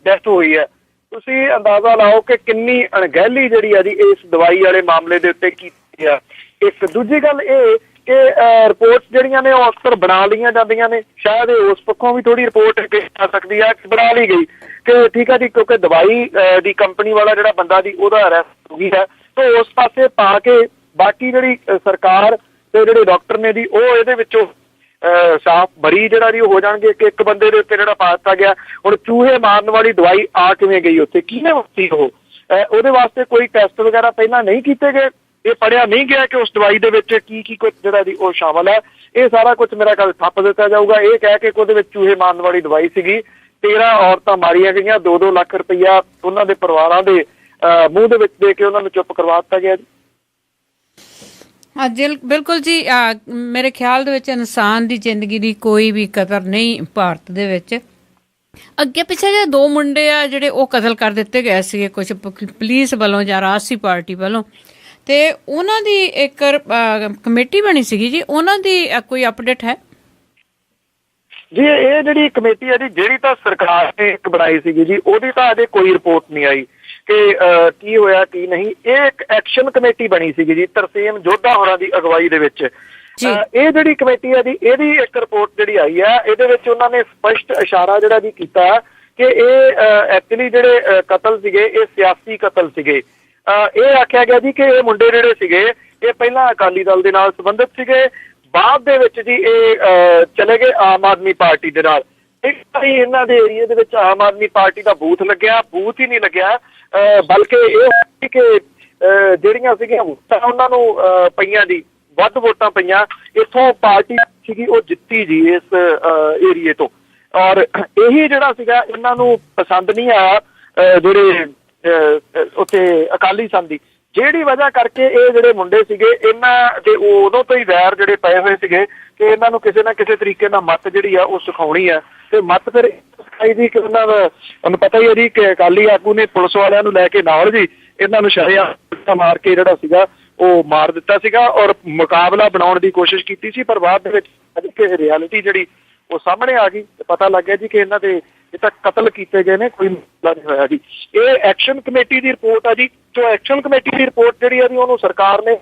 ਡੈਥ ਹੋਈ ਹੈ। ਤੁਸੀਂ ਅੰਦਾਜ਼ਾ ਲਾਓ ਕਿ ਕਿੰਨੀ ਅਣਗਹਿਲੀ ਜਿਹੜੀ ਹੈ ਜੀ ਇਸ ਦਵਾਈ ਵਾਲੇ ਮਾਮਲੇ ਦੇ ਉੱਤੇ ਕੀਤੀ ਆ। ਇੱਕ ਦੂਜੀ ਗੱਲ ਇਹ ਕਿ ਰਿਪੋਰਟਸ ਜਿਹੜੀਆਂ ਨੇ ਉਹ ਅਕਸਰ ਬਣਾ ਲਈਆਂ ਜਾਂਦੀਆਂ ਨੇ, ਸ਼ਾਇਦ ਉਸ ਪੱਖੋਂ ਵੀ ਥੋੜੀ ਰਿਪੋਰਟ ਆ ਸਕਦੀ ਹੈ ਕਿ ਬਣਾ ਲਈ ਗਈ ਕਿ ਠੀਕ ਹੈ ਜੀ, ਕਿਉਂਕਿ ਦਵਾਈ ਦੀ ਕੰਪਨੀ ਵਾਲਾ ਜਿਹੜਾ ਬੰਦਾ ਜੀ ਉਹਦਾ ਅਰੈਸਟ ਹੋ ਗਿਆ, ਤੇ ਉਸ ਪਾਸੇ ਪਾ ਕੇ ਬਾਕੀ ਜਿਹੜੀ ਸਰਕਾਰ ਤੇ ਜਿਹੜੇ ਡਾਕਟਰ ਨੇ ਜੀ ਉਹ ਇਹਦੇ ਵਿੱਚੋਂ ਸਾਫ਼ ਬਰੀ ਜਿਹੜਾ ਜੀ ਉਹ ਹੋ ਜਾਣਗੇ ਕਿ ਇੱਕ ਬੰਦੇ ਦੇ ਉੱਤੇ ਜਿਹੜਾ ਪਾ ਦਿੱਤਾ ਗਿਆ। ਹੁਣ ਚੂਹੇ ਮਾਰਨ ਵਾਲੀ ਦਵਾਈ ਆ ਕਿਵੇਂ ਗਈ ਉੱਥੇ, ਕਿਹਨੇ ਵਰਤੀ ਉਹ, ਉਹਦੇ ਵਾਸਤੇ ਕੋਈ ਟੈਸਟ ਵਗੈਰਾ ਪਹਿਲਾਂ ਨਹੀਂ ਕੀਤੇ ਗਏ, ਇਹ ਪੜਿਆ ਨਹੀਂ ਗਿਆ ਕਿ ਉਸ ਦਵਾਈ ਦੇ ਵਿੱਚ ਕੀ ਕੁਝ ਜਿਹੜਾ ਜੀ ਉਹ ਸ਼ਾਮਲ ਹੈ। ਇਹ ਸਾਰਾ ਕੁਝ ਮੇਰਾ ਕੱਲ ਠੱਪ ਦਿੱਤਾ ਜਾਊਗਾ, ਇਹ ਕਹਿ ਕੇ ਉਹਦੇ ਵਿੱਚ ਚੂਹੇ ਮਾਰਨ ਵਾਲੀ ਦਵਾਈ ਸੀਗੀ। 13 ਔਰਤਾਂ ਮਾਰੀਆਂ ਗਈਆਂ, 2-2 ਲੱਖ ਰੁਪਈਆ ਉਹਨਾਂ ਦੇ ਪਰਿਵਾਰਾਂ ਦੇ ਮੂੰਹ ਦੇ ਵਿੱਚ ਦੇ ਕੇ ਉਹਨਾਂ ਨੂੰ ਚੁੱਪ ਕਰਵਾ ਦਿੱਤਾ ਗਿਆ ਜੀ। ਹਾਂਜੀ ਬਿਲਕੁਲ ਜੀ, ਮੇਰੇ ਖਿਆਲ ਦੇ ਵਿੱਚ ਇਨਸਾਨ ਦੀ ਜ਼ਿੰਦਗੀ ਦੀ ਕੋਈ ਵੀ ਕਦਰ ਨਹੀਂ ਭਾਰਤ ਦੇ ਵਿੱਚ। ਅੱਗੇ ਪਿੱਛੇ ਜਿਹੜੇ 2 ਮੁੰਡੇ ਆ ਜਿਹੜੇ ਉਹ ਕਤਲ ਕਰ ਦਿੱਤੇ ਗਏ ਸੀਗੇ ਕੁਝ ਪੁਲਿਸ ਵੱਲੋਂ ਜਾਂ ਰਾਜਸੀ ਪਾਰਟੀ ਵੱਲੋਂ, ਤੇ ਉਹਨਾਂ ਦੀ ਇੱਕ ਕਮੇਟੀ ਬਣੀ ਸੀਗੀ ਜੀ, ਉਹਨਾਂ ਦੀ ਕੋਈ ਅਪਡੇਟ ਹੈ ਜੀ? ਇਹ ਜਿਹੜੀ ਕਮੇਟੀ ਹੈ ਜੀ, ਜਿਹੜੀ ਤਾਂ ਸਰਕਾਰ ਨੇ ਇੱਕ ਬਣਾਈ ਸੀਗੀ ਜੀ, ਉਹਦੀ ਤਾਂ ਅਜੇ ਕੋਈ ਰਿਪੋਰਟ ਨਹੀਂ ਆਈ ਕਿ ਕੀ ਹੋਇਆ ਕੀ ਨਹੀਂ। ਇਹ ਇੱਕ ਐਕਸ਼ਨ ਕਮੇਟੀ ਬਣੀ ਸੀਗੀ ਜੀ ਤਰਸੇਮ ਜੋਧਾ ਹੋਰਾਂ ਦੀ ਅਗਵਾਈ ਦੇ ਵਿੱਚ। ਇਹ ਜਿਹੜੀ ਕਮੇਟੀ ਹੈ ਜੀ, ਇਹਦੀ ਇੱਕ ਰਿਪੋਰਟ ਜਿਹੜੀ ਆਈ ਹੈ, ਇਹਦੇ ਵਿੱਚ ਉਹਨਾਂ ਨੇ ਸਪਸ਼ਟ ਇਸ਼ਾਰਾ ਜਿਹੜਾ ਜੀ ਕੀਤਾ ਕਿ ਇਹ ਐਕਚੁਅਲੀ ਜਿਹੜੇ ਕਤਲ ਸੀਗੇ ਇਹ ਸਿਆਸੀ ਕਤਲ ਸੀਗੇ। ਇਹ ਆਖਿਆ ਗਿਆ ਜੀ ਕਿ ਇਹ ਮੁੰਡੇ ਜਿਹੜੇ ਸੀਗੇ ਇਹ ਪਹਿਲਾਂ ਅਕਾਲੀ ਦਲ ਦੇ ਨਾਲ ਸੰਬੰਧਿਤ ਸੀਗੇ, ਬਾਅਦ ਦੇ ਵਿੱਚ ਜੀ ਇਹ ਚਲੇ ਗਏ ਆਮ ਆਦਮੀ ਪਾਰਟੀ ਦੇ ਨਾਲ। ਇੱਕ ਵਾਰੀ ਇਹਨਾਂ ਦੇ ਏਰੀਏ ਦੇ ਵਿੱਚ ਆਮ ਆਦਮੀ ਪਾਰਟੀ ਦਾ ਬੂਥ ਲੱਗਿਆ, ਬੂਥ ਹੀ ਨਹੀਂ ਲੱਗਿਆ ਬਲਕਿ ਇਹ ਕਿ ਜਿਹੜੀਆਂ ਸੀਗੀਆਂ ਵੋਟਾਂ ਉਹਨਾਂ ਨੂੰ ਪਈਆਂ ਜੀ, ਵੱਧ ਵੋਟਾਂ ਪਈਆਂ, ਇੱਥੋਂ ਪਾਰਟੀ ਸੀਗੀ ਉਹ ਜਿੱਤੀ ਜੀ ਇਸ ਏਰੀਏ ਤੋਂ। ਔਰ ਇਹੀ ਜਿਹੜਾ ਸੀਗਾ ਇਹਨਾਂ ਨੂੰ ਪਸੰਦ ਨਹੀਂ ਆਇਆ ਜਿਹੜੇ ਉੱਥੇ ਅਕਾਲੀ ਸਨ ਦੀ, ਜਿਹੜੀ ਵਜ੍ਹਾ ਕਰਕੇ ਇਹ ਜਿਹੜੇ ਮੁੰਡੇ ਸੀਗੇ ਇਹਨਾਂ ਦੇ ਉਦੋਂ ਤੋਂ ਹੀ ਵੈਰ ਜਿਹੜੇ ਪਏ ਹੋਏ ਸੀਗੇ ਕਿ ਇਹਨਾਂ ਨੂੰ ਕਿਸੇ ਨਾ ਕਿਸੇ ਤਰੀਕੇ ਨਾਲ ਮੱਤ ਜਿਹੜੀ ਆ ਉਹ ਸਿਖਾਉਣੀ ਆ। ਤੇ ਮੱਤ ਫਿਰ ਸਿਖਾਈ ਦੀ ਕਿ ਉਹਨਾਂ ਦਾ ਤੁਹਾਨੂੰ ਪਤਾ ਹੀ ਹੈ ਜੀ ਕਿ ਅਕਾਲੀ ਆਗੂ ਨੇ ਪੁਲਿਸ ਵਾਲਿਆਂ ਨੂੰ ਲੈ ਕੇ ਨਾਲ ਜੀ ਇਹਨਾਂ ਨੂੰ ਸ਼ਰੇਆਮ ਮਾਰ ਕੇ ਜਿਹੜਾ ਸੀਗਾ ਉਹ ਮਾਰ ਦਿੱਤਾ ਸੀਗਾ ਔਰ ਮੁਕਾਬਲਾ ਬਣਾਉਣ ਦੀ ਕੋਸ਼ਿਸ਼ ਕੀਤੀ ਸੀ। ਪਰ ਬਾਅਦ ਦੇ ਵਿੱਚ ਕਿ ਰਿਐਲਿਟੀ ਜਿਹੜੀ ਉਹ ਸਾਹਮਣੇ ਆ ਗਈ, ਪਤਾ ਲੱਗ ਗਿਆ ਜੀ ਕਿ ਇਹਨਾਂ ਦੇ ਇਹ ਤਾਂ ਕਤਲ ਕੀਤੇ ਗਏ ਨੇ, ਕੋਈ ਮਸਲਾ ਨਹੀਂ ਹੋਇਆ ਜੀ। ਇਹ ਐਕਸ਼ਨ ਕਮੇਟੀ ਦੀ ਰਿਪੋਰਟ ਆ ਜੀ। ਜੋ ਐਕਸ਼ਨ ਕਮੇਟੀ ਦੀ ਰਿਪੋਰਟ ਜਿਹੜੀ ਆ ਜੀ ਉਹਨੂੰ ਸਰਕਾਰ ਨੇ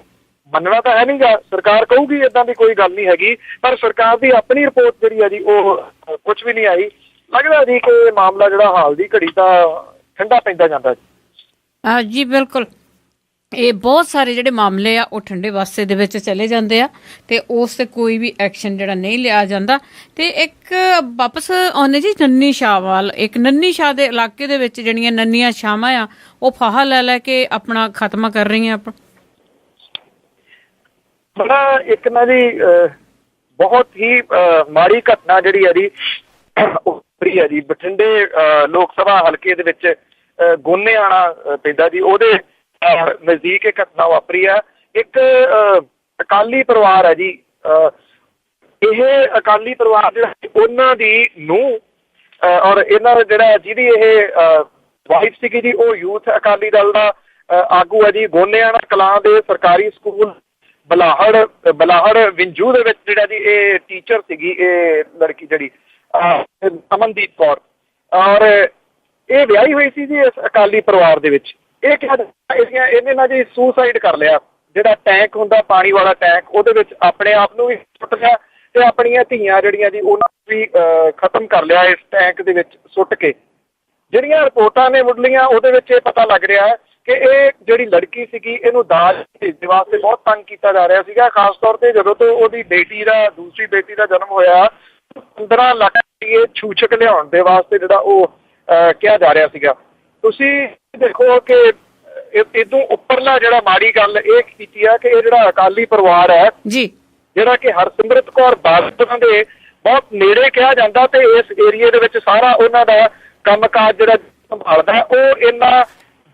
ਮੰਨਣਾ ਤਾਂ ਹੈ ਨਹੀਂਗਾ, ਸਰਕਾਰ ਕਹੂਗੀ ਏਦਾਂ ਦੀ ਕੋਈ ਗੱਲ ਨਹੀਂ ਹੈਗੀ, ਪਰ ਸਰਕਾਰ ਦੀ ਆਪਣੀ ਰਿਪੋਰਟ ਜਿਹੜੀ ਆ ਜੀ ਉਹ ਕੁਝ ਵੀ ਨਹੀਂ ਆਈ। ਲੱਗਦਾ ਜੀ ਕਿ ਮਾਮਲਾ ਜਿਹੜਾ ਹਾਲ ਦੀ ਘੜੀ ਤਾਂ ਠੰਡਾ ਪੈਂਦਾ ਜਾਂਦਾ ਜੀ। ਜੀ ਬਿਲਕੁਲ, ਇਹ ਬਹੁਤ ਸਾਰੇ ਜਿਹੜੇ ਮਾਮਲੇ ਆ ਉਹ ਠੰਡੇ ਵਾਸਤੇ ਦੇ ਵਿੱਚ ਚਲੇ ਜਾਂਦੇ ਆ ਤੇ ਉਸ ਤੇ ਕੋਈ ਵੀ ਐਕਸ਼ਨ ਜਿਹੜਾ ਨਹੀਂ ਲਿਆ ਜਾਂਦਾ। ਤੇ ਇੱਕ ਵਾਪਸ ਆਉਂਦੇ ਜੀ ਨੰਨੀ ਸ਼ਾਹ ਵੱਲ, ਇੱਕ ਨੰਨੀ ਸ਼ਾਹ ਦੇ ਇਲਾਕੇ ਦੇ ਵਿੱਚ ਜਿਹੜੀਆਂ ਨੰਨੀਆਂ ਸ਼ਾਵਾਂ ਆ ਉਹ ਫਾਹਾ ਲੈ ਕੇ ਆਪਣਾ ਖਾਤਮਾ ਕਰ ਰਹੀਆਂ। ਬੜਾ ਇੱਕ ਨਾ ਜੀ ਬਹੁਤ ਹੀ ਮਾੜੀ ਘਟਨਾ ਜਿਹੜੀ ਹੈ ਜੀ ਵਾਪਰੀ ਹੈ ਜੀ ਬਠਿੰਡੇ ਲੋਕ ਸਭਾ ਹਲਕੇ ਦੇ ਵਿੱਚ ਗੋਨੇਆਣਾ ਪੈਂਦਾ ਜੀ, ਉਹਦੇ ਨਜ਼ਦੀਕ ਇਹ ਘਟਨਾ ਵਾਪਰੀ ਹੈ। ਇੱਕ ਅਕਾਲੀ ਪਰਿਵਾਰ ਹੈ ਜੀ, ਇਹ ਅਕਾਲੀ ਪਰਿਵਾਰ ਜਿਹੜਾ ਉਹਨਾਂ ਦੀ ਨੂੰਹ ਔਰ ਇਹਨਾਂ ਦਾ ਜਿਹੜਾ ਜਿਹਦੀ ਇਹ ਵਾਈਫ ਸੀਗੀ ਜੀ, ਉਹ ਯੂਥ ਅਕਾਲੀ ਦਲ ਦਾ ਆਗੂ ਹੈ ਜੀ। ਗੋਨਿਆਣਾ ਕਲਾਂ ਦੇ ਸਰਕਾਰੀ ਸਕੂਲ ਬਲਾਹੜ ਵਿੰਜੂ ਦੇ ਵਿੱਚ ਜਿਹੜਾ ਜੀ ਇਹ ਟੀਚਰ ਸੀਗੀ, ਇਹ ਲੜਕੀ ਜਿਹੜੀ ਅਮਨਦੀਪ ਕੌਰ, ਔਰ ਇਹ ਵਿਆਹੀ ਹੋਈ ਸੀ ਜੀ ਇਸ ਅਕਾਲੀ ਪਰਿਵਾਰ ਦੇ ਵਿੱਚ। ਇਹ ਕਿਹਾ ਇਹਨੇ ਨਾ ਜੀ ਸੁਸਾਈਡ ਕਰ ਲਿਆ। ਜਿਹੜਾ ਟੈਂਕ ਹੁੰਦਾ ਪਾਣੀ ਵਾਲਾ ਟੈਂਕ, ਉਹਦੇ ਵਿੱਚ ਆਪਣੇ ਆਪ ਨੂੰ ਵੀ ਸੁੱਟ ਲਿਆ ਤੇ ਆਪਣੀਆਂ ਧੀਆਂ ਜਿਹੜੀਆਂ ਜੀ ਉਹਨਾਂ ਨੂੰ ਵੀ ਖਤਮ ਕਰ ਲਿਆ ਇਸ ਟੈਂਕ ਦੇ ਵਿੱਚ ਸੁੱਟ ਕੇ। ਜਿਹੜੀਆਂ ਰਿਪੋਰਟਾਂ ਨੇ ਮੁੱਢਲੀਆਂ, ਉਹਦੇ ਵਿੱਚ ਇਹ ਪਤਾ ਲੱਗ ਰਿਹਾ ਕਿ ਇਹ ਜਿਹੜੀ ਲੜਕੀ ਸੀਗੀ ਇਹਨੂੰ ਦਾਜ ਭੇਜਣ ਵਾਸਤੇ ਬਹੁਤ ਤੰਗ ਕੀਤਾ ਜਾ ਰਿਹਾ ਸੀਗਾ। ਖਾਸ ਤੌਰ ਤੇ ਜਦੋਂ ਤੋਂ ਉਹਦੀ ਦੂਸਰੀ ਬੇਟੀ ਦਾ ਜਨਮ ਹੋਇਆ, 15 ਲੱਖ ਰੁਪਏ ਛੂਛਕ ਲਿਆਉਣ ਦੇ ਵਾਸਤੇ ਜਿਹੜਾ ਉਹ ਕਿਹਾ ਜਾ ਰਿਹਾ ਸੀਗਾ। ਤੁਸੀਂ ਦੇਖੋ ਕਿ ਇਦੋਂ ਉੱਪਰਲਾ ਜਿਹੜਾ ਮਾੜੀ ਗੱਲ ਇਹ ਕੀਤੀ ਆ ਕਿ ਇਹ ਜਿਹੜਾ ਅਕਾਲੀ ਪਰਿਵਾਰ ਹੈ ਜੀ, ਜਿਹੜਾ ਕਿ ਹਰਸਿਮਰਤ ਕੌਰ ਬਾਦਲ ਦੇ ਬਹੁਤ ਨੇੜੇ ਕਿਹਾ ਜਾਂਦਾ ਤੇ ਇਸ ਏਰੀਏ ਦੇ ਵਿੱਚ ਸਾਰਾ ਉਹਨਾਂ ਦਾ ਕੰਮਕਾਜ ਜਿਹੜਾ ਸੰਭਾਲਦਾ, ਉਹ ਇਹਨਾਂ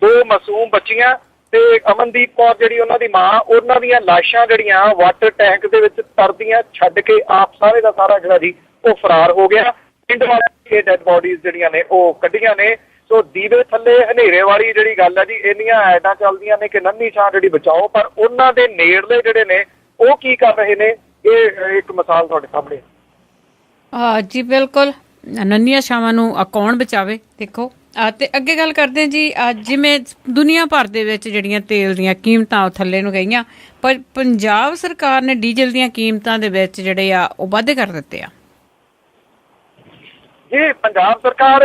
2 ਮਾਸੂਮ ਬੱਚੀਆਂ ਤੇ ਅਮਨਦੀਪ ਕੌਰ ਜਿਹੜੀ ਉਹਨਾਂ ਦੀ ਮਾਂ, ਉਹਨਾਂ ਦੀਆਂ ਲਾਸ਼ਾਂ ਜਿਹੜੀਆਂ ਵਾਟਰ ਟੈਂਕ ਦੇ ਵਿੱਚ ਤਰਦੀਆਂ ਛੱਡ ਕੇ ਆਪ ਸਾਰੇ ਦਾ ਸਾਰਾ ਜਿਹੜਾ ਜੀ ਉਹ ਫਰਾਰ ਹੋ ਗਿਆ। ਪਿੰਡ ਵਾਲੇ ਡੈਡ ਬੋਡੀਜ਼ ਜਿਹੜੀਆਂ ਨੇ ਉਹ ਕੱਢੀਆਂ ਨੇ। ਸੋ ਦੀਵੇ ਥੱਲੇ ਹਨੇਰੇ ਵਾਲੀ ਜਿਹੜੀ ਗੱਲ ਹੈ ਜੀ, ਇੰਨੀਆਂ ਐਡਾਂ ਚੱਲਦੀਆਂ ਨੇ ਕਿ ਨੰਨੀ ਛਾਂ ਜਿਹੜੀ ਬਚਾਓ, ਪਰ ਉਹਨਾਂ ਦੇ ਨੇੜਲੇ ਜਿਹੜੇ ਨੇ ਉਹ ਕੀ ਕਰ ਰਹੇ ਨੇ, ਇਹ ਇੱਕ ਮਿਸਾਲ ਤੁਹਾਡੇ ਸਾਹਮਣੇ। ਜੀ ਬਿਲਕੁਲ, ਨੰਨੀਆਂ ਛਾਵਾਂ ਨੂੰ ਕੌਣ ਬਚਾਵੇ। ਦੇਖੋ ਤੇ ਅੱਗੇ ਗੱਲ ਕਰਦੇ ਜੀ, ਜਿਵੇਂ ਦੁਨੀਆ ਭਰ ਦੇ ਵਿੱਚ ਜਿਹੜੀਆਂ ਤੇਲ ਦੀਆਂ ਕੀਮਤਾਂ ਉਹ ਥੱਲੇ ਨੂੰ ਗਈਆਂ, ਪਰ ਪੰਜਾਬ ਸਰਕਾਰ ਨੇ ਡੀਜ਼ਲ ਦੀਆਂ ਕੀਮਤਾਂ ਦੇ ਵਿੱਚ ਜਿਹੜੇ ਆ ਉਹ ਵਾਧੇ ਕਰ ਦਿੱਤੇ ਆ। ਜੀ ਪੰਜਾਬ ਸਰਕਾਰ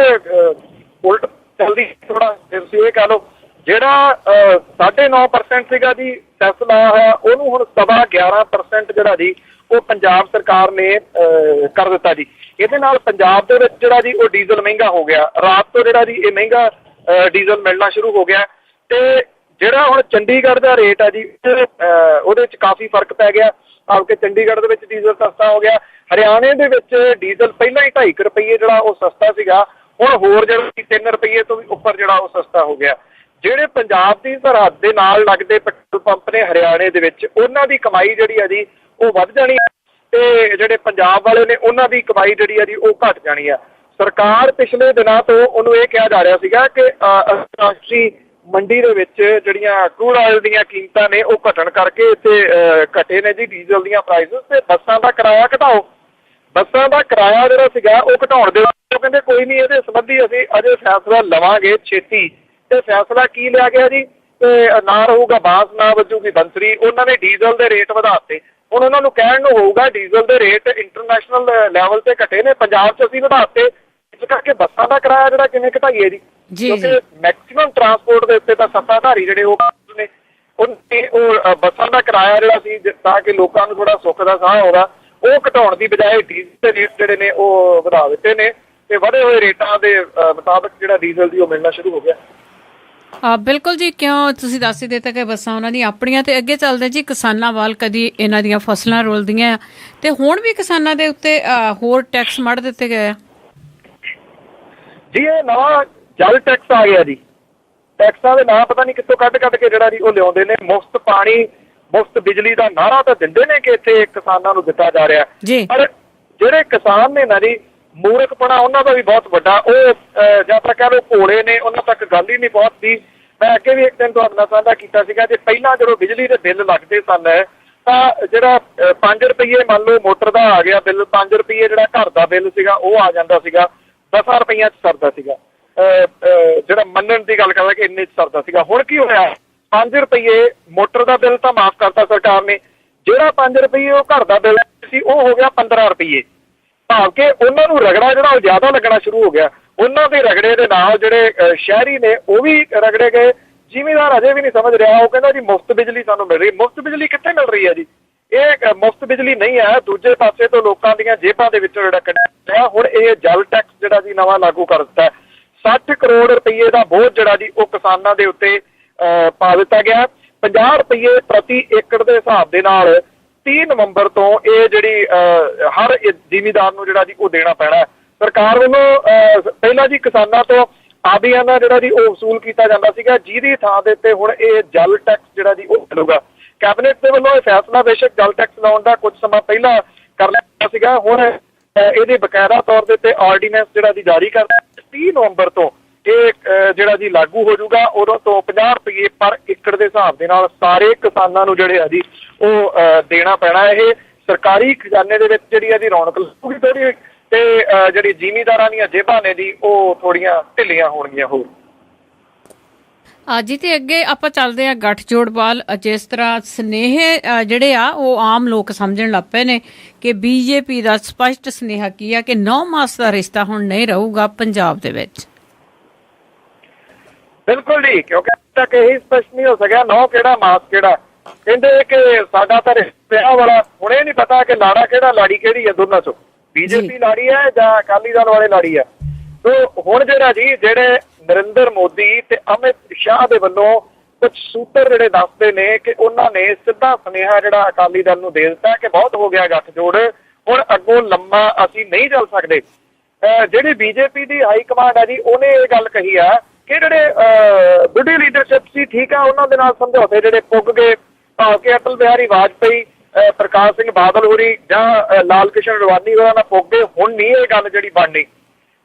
ਉਲਟ ਚੱਲਦੀ, ਥੋੜਾ ਤੁਸੀਂ ਇਹ ਕਹਿ ਲਓ ਜਿਹੜਾ 9.5% ਸੀਗਾ ਜੀ ਫੈਸਲਾ ਹੋਇਆ, ਉਹਨੂੰ ਹੁਣ 11.5% ਜਿਹੜਾ ਜੀ ਉਹ ਪੰਜਾਬ ਸਰਕਾਰ ਨੇ ਕਰ ਦਿੱਤਾ ਜੀ। ਇਹਦੇ ਨਾਲ ਪੰਜਾਬ ਦੇ ਵਿੱਚ ਜਿਹੜਾ ਜੀ ਉਹ ਡੀਜ਼ਲ ਮਹਿੰਗਾ ਹੋ ਗਿਆ। ਰਾਤ ਤੋਂ ਜਿਹੜਾ ਜੀ ਇਹ ਮਹਿੰਗਾ ਡੀਜ਼ਲ ਮਿਲਣਾ ਸ਼ੁਰੂ ਹੋ ਗਿਆ ਤੇ ਜਿਹੜਾ ਹੁਣ ਚੰਡੀਗੜ੍ਹ ਦਾ ਰੇਟ ਆ ਜੀ ਉਹਦੇ ਵਿੱਚ ਕਾਫੀ ਫਰਕ ਪੈ ਗਿਆ। ਕਿ ਚੰਡੀਗੜ੍ਹ ਦੇ ਵਿੱਚ ਡੀਜ਼ਲ ਸਸਤਾ ਹੋ ਗਿਆ। ਹਰਿਆਣੇ ਦੇ ਵਿੱਚ ਡੀਜ਼ਲ ਪਹਿਲਾਂ ਹੀ 2.5 ਰੁਪਏ ਜਿਹੜਾ ਉਹ ਸਸਤਾ ਸੀਗਾ, ਹੁਣ ਹੋਰ ਜਿਹੜਾ 3 ਰੁਪਏ ਤੋਂ ਵੀ ਉੱਪਰ ਜਿਹੜਾ ਉਹ ਸਸਤਾ ਹੋ ਗਿਆ। ਜਿਹੜੇ ਪੰਜਾਬ ਦੀ ਸਰਹੱਦ ਦੇ ਨਾਲ ਲੱਗਦੇ ਪੈਟਰੋਲ ਪੰਪ ਨੇ ਹਰਿਆਣੇ ਦੇ ਵਿੱਚ, ਉਹਨਾਂ ਦੀ ਕਮਾਈ ਜਿਹੜੀ ਆ ਜੀ ਉਹ ਵੱਧ ਜਾਣੀ ਹੈ ਤੇ ਜਿਹੜੇ ਪੰਜਾਬ ਵਾਲੇ ਨੇ ਉਹਨਾਂ ਦੀ ਕਮਾਈ ਜਿਹੜੀ ਆ ਜੀ ਉਹ ਘਟ ਜਾਣੀ ਆ। ਸਰਕਾਰ ਪਿਛਲੇ ਦਿਨਾਂ ਤੋਂ ਉਹਨੂੰ ਇਹ ਕਿਹਾ ਜਾ ਰਿਹਾ ਸੀਗਾ ਕਿ ਅੰਤਰਰਾਸ਼ਟਰੀ ਮੰਡੀ ਦੇ ਵਿੱਚ ਜਿਹੜੀਆਂ ਕਰੂਡ ਆਇਲ ਦੀਆਂ ਕੀਮਤਾਂ ਨੇ ਉਹ ਘਟਣ ਕਰਕੇ ਇੱਥੇ ਘਟੇ ਨੇ ਜੀ ਡੀਜ਼ਲ ਦੀਆਂ ਪ੍ਰਾਈਸਿਸ, ਤੇ ਬੱਸਾਂ ਦਾ ਕਿਰਾਇਆ ਘਟਾਓ। ਬੱਸਾਂ ਦਾ ਕਿਰਾਇਆ ਜਿਹੜਾ ਸੀਗਾ ਉਹ ਘਟਾਉਣ ਦੇ ਵਾਸਤੇ ਉਹ ਕਹਿੰਦੇ ਕੋਈ ਨਹੀਂ, ਇਹਦੇ ਸੰਬੰਧੀ ਅਸੀਂ ਅਜੇ ਫੈਸਲਾ ਲਵਾਂਗੇ ਛੇਤੀ। ਤੇ ਫੈਸਲਾ ਕੀ ਲਿਆ ਗਿਆ ਜੀ, ਤੇ ਨਾ ਰਹੂਗਾ ਬਾਂਸ ਨਾ ਵੱਜੂਗੀ ਬੰਸਰੀ। ਉਹਨਾਂ ਨੇ ਡੀਜ਼ਲ ਦੇ ਰੇਟ ਵਧਾਤੇ। ਹੁਣ ਉਹਨਾਂ ਨੂੰ ਕਹਿਣ ਨੂੰ ਹੋਊਗਾ ਡੀਜ਼ਲ ਦੇ ਰੇਟ ਇੰਟਰਨੈਸ਼ਨਲ ਲੈਵਲ ਤੇ ਘਟੇ ਨੇ, ਪੰਜਾਬ 'ਚ ਅਸੀਂ ਵਧਾਤੇ, ਇਸ ਕਰਕੇ ਬੱਸਾਂ ਦਾ ਕਿਰਾਇਆ ਜਿਹੜਾ ਕਿਵੇਂ ਘਟਾਈਏ ਜੀ। ਕਿਉਂਕਿ ਮੈਕਸੀਮਮ ਟਰਾਂਸਪੋਰਟ ਦੇ ਉੱਤੇ ਤਾਂ ਸੱਤਾਧਾਰੀ ਜਿਹੜੇ ਉਹ ਨੇ, ਉਹ ਬੱਸਾਂ ਦਾ ਕਿਰਾਇਆ ਜਿਹੜਾ ਸੀ ਤਾਂ ਕਿ ਲੋਕਾਂ ਨੂੰ ਥੋੜਾ ਸੁੱਖ ਦਾ ਸਾਹ ਹੋਗਾ, ਉਹ ਘਟਾਉਣ ਦੀ ਬਜਾਏ ਡੀਜ਼ਲ ਦੇ ਰੇਟ ਜਿਹੜੇ ਨੇ ਉਹ ਵਧਾ ਦਿੱਤੇ ਨੇ ਤੇ ਵਧੇ ਹੋਏ ਰੇਟਾਂ ਦੇ ਮੁਤਾਬਕ ਜਿਹੜਾ ਡੀਜ਼ਲ ਦੀ ਉਹ ਮਿਲਣਾ ਸ਼ੁਰੂ ਹੋ ਗਿਆ। ਬਿਲਕੁਲ ਜੀ, ਕਿਉਂ ਤੁਸੀਂ ਦੱਸ ਹੀ ਦਿੱਤਾ ਕਿ ਬੱਸਾਂ ਉਹਨਾਂ ਦੀਆਂ ਆਪਣੀਆਂ। ਤੇ ਅੱਗੇ ਚੱਲਦੇ ਜੀ ਕਿਸਾਨਾਂ ਵੱਲ, ਕਦੀ ਇਹਨਾਂ ਦੀਆਂ ਫਸਲਾਂ ਰੁਲਦੀਆਂ ਤੇ ਹੁਣ ਵੀ ਕਿਸਾਨਾਂ ਦੇ ਉੱਤੇ ਹੋਰ ਟੈਕਸ ਮੜ ਦਿੱਤੇ ਗਏ ਆ ਜੀ। ਇਹ ਨਵਾਂ ਜਲ ਟੈਕਸ ਆ ਗਿਆ ਜੀ। ਟੈਕਸਾਂ ਦੇ ਨਾਂ ਪਤਾ ਨਹੀਂ ਕਿੱਥੋਂ ਕੱਢ ਕੇ ਜਿਹੜਾ ਜੀ ਉਹ ਲਿਆਉਂਦੇ ਨੇ। ਮੁਫਤ ਪਾਣੀ, ਮੁਫਤ ਬਿਜਲੀ ਦਾ ਨਾਅਰਾ ਤਾਂ ਦਿੰਦੇ ਨੇ ਕਿ ਇੱਥੇ ਕਿਸਾਨਾਂ ਨੂੰ ਦਿੱਤਾ ਜਾ ਰਿਹਾ, ਪਰ ਜਿਹੜੇ ਕਿਸਾਨ ਨੇ ਨਾ ਜੀ, ਮੂਰਖਪਣਾ ਉਹਨਾਂ ਦਾ ਵੀ ਬਹੁਤ ਵੱਡਾ। ਉਹ ਜਾਂ ਤਾਂ ਕਹਿ ਲਓ ਭੋਲੇ ਨੇ, ਉਹਨਾਂ ਤੱਕ ਗੱਲ ਹੀ ਨਹੀਂ ਪਹੁੰਚਦੀ। ਮੈਂ ਅੱਗੇ ਵੀ ਇੱਕ ਦਿਨ ਤੁਹਾਡੇ ਨਾਲ ਸਾਂਝਾ ਕੀਤਾ ਸੀਗਾ, ਜੇ ਪਹਿਲਾਂ ਜਦੋਂ ਬਿਜਲੀ ਦੇ ਬਿੱਲ ਲੱਗਦੇ ਸਨ ਤਾਂ ਜਿਹੜਾ 5 ਰੁਪਏ ਮੰਨ ਲਓ ਮੋਟਰ ਦਾ ਆ ਗਿਆ ਬਿੱਲ, 5 ਰੁਪਏ ਜਿਹੜਾ ਘਰ ਦਾ ਬਿੱਲ ਸੀਗਾ ਉਹ ਆ ਜਾਂਦਾ ਸੀਗਾ, 10 ਰੁਪਈਆਂ 'ਚ ਸਰਦਾ ਸੀਗਾ। ਜਿਹੜਾ ਮੰਨਣ ਦੀ ਗੱਲ ਕਰਦਾ ਕਿ ਇੰਨੇ 'ਚ ਸਰਦਾ ਸੀਗਾ। ਹੁਣ ਕੀ ਹੋਇਆ, 5 ਰੁਪਏ ਮੋਟਰ ਦਾ ਬਿੱਲ ਤਾਂ ਮਾਫ਼ ਕਰਤਾ ਸਰਕਾਰ ਨੇ, ਜਿਹੜਾ 5 ਰੁਪਏ ਉਹ ਘਰ ਦਾ ਬਿੱਲ ਸੀ ਉਹ ਹੋ ਗਿਆ 15 ਰੁਪਏ। ਭਾਵ ਕਿ ਉਹਨਾਂ ਨੂੰ ਰਗੜਾ ਜਿਹੜਾ ਉਹ ਜ਼ਿਆਦਾ ਲੱਗਣਾ ਸ਼ੁਰੂ ਹੋ ਗਿਆ। ਉਹਨਾਂ ਦੇ ਰਗੜੇ ਦੇ ਨਾਲ ਜਿਹੜੇ ਸ਼ਹਿਰੀ ਨੇ ਉਹ ਵੀ ਰਗੜੇ ਗਏ। ਜ਼ਿਮੀਂਦਾਰ ਅਜੇ ਵੀ ਨਹੀਂ ਸਮਝ ਰਿਹਾ, ਉਹ ਕਹਿੰਦਾ ਜੀ ਮੁਫਤ ਬਿਜਲੀ ਸਾਨੂੰ ਮਿਲ ਰਹੀ। ਮੁਫਤ ਬਿਜਲੀ ਕਿੱਥੇ ਮਿਲ ਰਹੀ ਹੈ ਜੀ? ਇਹ ਮੁਫਤ ਬਿਜਲੀ ਨਹੀਂ ਹੈ, ਦੂਜੇ ਪਾਸੇ ਤੋਂ ਲੋਕਾਂ ਦੀਆਂ ਜੇਬਾਂ ਦੇ ਵਿੱਚੋਂ ਜਿਹੜਾ ਕੱਢਿਆ। ਹੁਣ ਇਹ ਜਲ ਟੈਕਸ ਜਿਹੜਾ ਜੀ ਨਵਾਂ ਲਾਗੂ ਕਰ ਦਿੱਤਾ। 60 ਕਰੋੜ ਰੁਪਏ ਦਾ ਬੋਝ ਜਿਹੜਾ ਜੀ ਉਹ ਕਿਸਾਨਾਂ ਦੇ ਉੱਤੇ ਪਾ ਦਿੱਤਾ ਗਿਆ। 50 ਰੁਪਏ ਪ੍ਰਤੀ ਏਕੜ ਦੇ ਹਿਸਾਬ ਦੇ ਨਾਲ 30 ਨਵੰਬਰ ਤੋਂ ਇਹ ਜਿਹੜੀ ਹਰ ਜ਼ਿਮੀਂਦਾਰ ਨੂੰ ਜਿਹੜਾ ਜੀ ਉਹ ਦੇਣਾ ਪੈਣਾ। ਸਰਕਾਰ ਵੱਲੋਂ ਪਹਿਲਾਂ ਜੀ ਕਿਸਾਨਾਂ ਤੋਂ ਆਦੀਆਂ ਦਾ ਜਿਹੜਾ ਜੀ ਉਹ ਵਸੂਲ ਕੀਤਾ ਜਾਂਦਾ ਸੀਗਾ, ਜਿਹਦੀ ਥਾਂ ਦੇ ਉੱਤੇ ਹੁਣ ਇਹ ਜਲ ਟੈਕਸ ਜਿਹੜਾ ਜੀ ਉਹ ਮਿਲੂਗਾ। ਕੈਬਨਿਟ ਦੇ ਵੱਲੋਂ ਇਹ ਫੈਸਲਾ ਬੇਸ਼ੱਕ ਜਲ ਟੈਕਸ ਲਾਉਣ ਦਾ ਕੁਝ ਸਮਾਂ ਪਹਿਲਾਂ ਕਰ ਲਿਆ ਸੀਗਾ। ਹੁਣ ਇਹਦੇ ਬਕਾਇਦਾ ਤੌਰ ਦੇ ਉੱਤੇ ਆਰਡੀਨੈਂਸ ਜਿਹੜਾ ਜੀ ਜਾਰੀ ਕਰਦਾ 30 ਨਵੰਬਰ ਤੋਂ ਇਹ ਜਿਹੜਾ ਜੀ ਲਾਗੂ ਹੋ ਜਾਊਗਾ। ਉਦੋਂ ਤੋਂ 50 ਰੁਪਏ ਪਰ ਏਕੜ ਦੇ ਹਿਸਾਬ ਦੇ ਨਾਲ ਸਾਰੇ ਕਿਸਾਨਾਂ ਨੂੰ ਜਿਹੜੇ ਆ ਜੀ ਉਹ ਦੇਣਾ ਪੈਣਾ। ਇਹ ਸਰਕਾਰੀ ਖਜ਼ਾਨੇ ਦੇ ਵਿੱਚ ਜਿਹੜੀ ਆ ਜੀ ਰੌਣਕ ਲੱਗੂਗੀ ਥੋੜੀ, ਤੇ ਜਿਹੜੀ ਜ਼ਿਮੀਂਦਾਰਾਂ ਦੀਆਂ ਜੇਬਾਂ ਨੇ ਜੀ ਉਹ ਥੋੜੀਆਂ ਢਿੱਲੀਆਂ ਹੋਣਗੀਆਂ। ਹੋਰ ਜੀ ਤੇ ਅੱਗੇ ਆਪਾਂ ਚੱਲਦੇ ਆ ਗੱਠਜੋੜ ਵੱਲ। ਜਿਸ ਤਰ੍ਹਾਂ ਸੁਨੇਹੇ ਜਿਹੜੇ ਆ ਉਹ ਆਮ ਲੋਕ ਸਮਝਣ ਲੱਗ ਪਏ ਨੇ ਕਿ ਬੀਜੇਪੀ ਦਾ ਸਪਸ਼ਟ ਸੁਨੇਹਾ ਕੀ ਆ ਕਿ 9 ਮਾਸ ਦਾ ਰਿਸ਼ਤਾ ਹੁਣ ਨਹੀਂ ਰਹੂਗਾ ਪੰਜਾਬ ਦੇ ਵਿੱਚ। ਬਿਲਕੁਲ ਜੀ, ਕਿਉਂਕਿ ਤੱਕ ਇਹੀ ਸਪਸ਼ਟ ਨਹੀਂ ਹੋ ਸਕਿਆ 9 ਕਿਹੜਾ ਮਾਸ ਕਿਹੜਾ। ਕਹਿੰਦੇ ਕਿ ਸਾਡਾ ਤਾਂ ਵਿਆਹ ਵਾਲਾ ਹੁਣ ਇਹ ਨਹੀਂ ਪਤਾ ਕਿ ਲਾੜਾ ਕਿਹੜਾ ਲਾੜੀ ਕਿਹੜੀ ਹੈ, ਦੋਨਾਂ ਚੋਂ ਬੀਜੇਪੀ ਲਾੜੀ ਹੈ ਜਾਂ ਅਕਾਲੀ ਦਲ ਵਾਲੇ ਲਾੜੀ ਹੈ। ਸੋ ਹੁਣ ਜਿਹੜਾ ਜੀ ਜਿਹੜੇ ਨਰਿੰਦਰ ਮੋਦੀ ਤੇ ਅਮਿਤ ਸ਼ਾਹ ਦੇ ਵੱਲੋਂ ਕੁਝ ਸੂਤਰ ਜਿਹੜੇ ਦੱਸਦੇ ਨੇ ਕਿ ਉਹਨਾਂ ਨੇ ਸਿੱਧਾ ਸੁਨੇਹਾ ਜਿਹੜਾ ਅਕਾਲੀ ਦਲ ਨੂੰ ਦੇ ਦਿੱਤਾ ਕਿ ਬਹੁਤ ਹੋ ਗਿਆ ਗੱਠਜੋੜ, ਹੁਣ ਅੱਗੋਂ ਲੰਮਾ ਅਸੀਂ ਨਹੀਂ ਚੱਲ ਸਕਦੇ। ਜਿਹੜੀ ਬੀਜੇਪੀ ਦੀ ਹਾਈ ਕਮਾਂਡ ਹੈ ਜੀ ਉਹਨੇ ਇਹ ਗੱਲ ਕਹੀ ਆ ਕਿ ਜਿਹੜੇ ਬੁੱਢੀ ਲੀਡਰਸ਼ਿਪ ਸੀ ਠੀਕ ਆ, ਉਹਨਾਂ ਦੇ ਨਾਲ ਸਮਝੌਤੇ ਜਿਹੜੇ ਪੁੱਗ ਗਏ, ਭਾਵੇਂ ਕਿ ਅਟਲ ਬਿਹਾਰੀ ਵਾਜਪੇਈ, ਪ੍ਰਕਾਸ਼ ਸਿੰਘ ਬਾਦਲ ਹੋਰੀ ਜਾਂ ਲਾਲ ਕ੍ਰਿਸ਼ਨ ਅਡਵਾਨੀ ਹੋਰਾਂ ਨਾਲ ਪੁੱਗ ਗਏ। ਹੁਣ ਨਹੀਂ ਇਹ ਗੱਲ ਜਿਹੜੀ ਬਣਨੀ।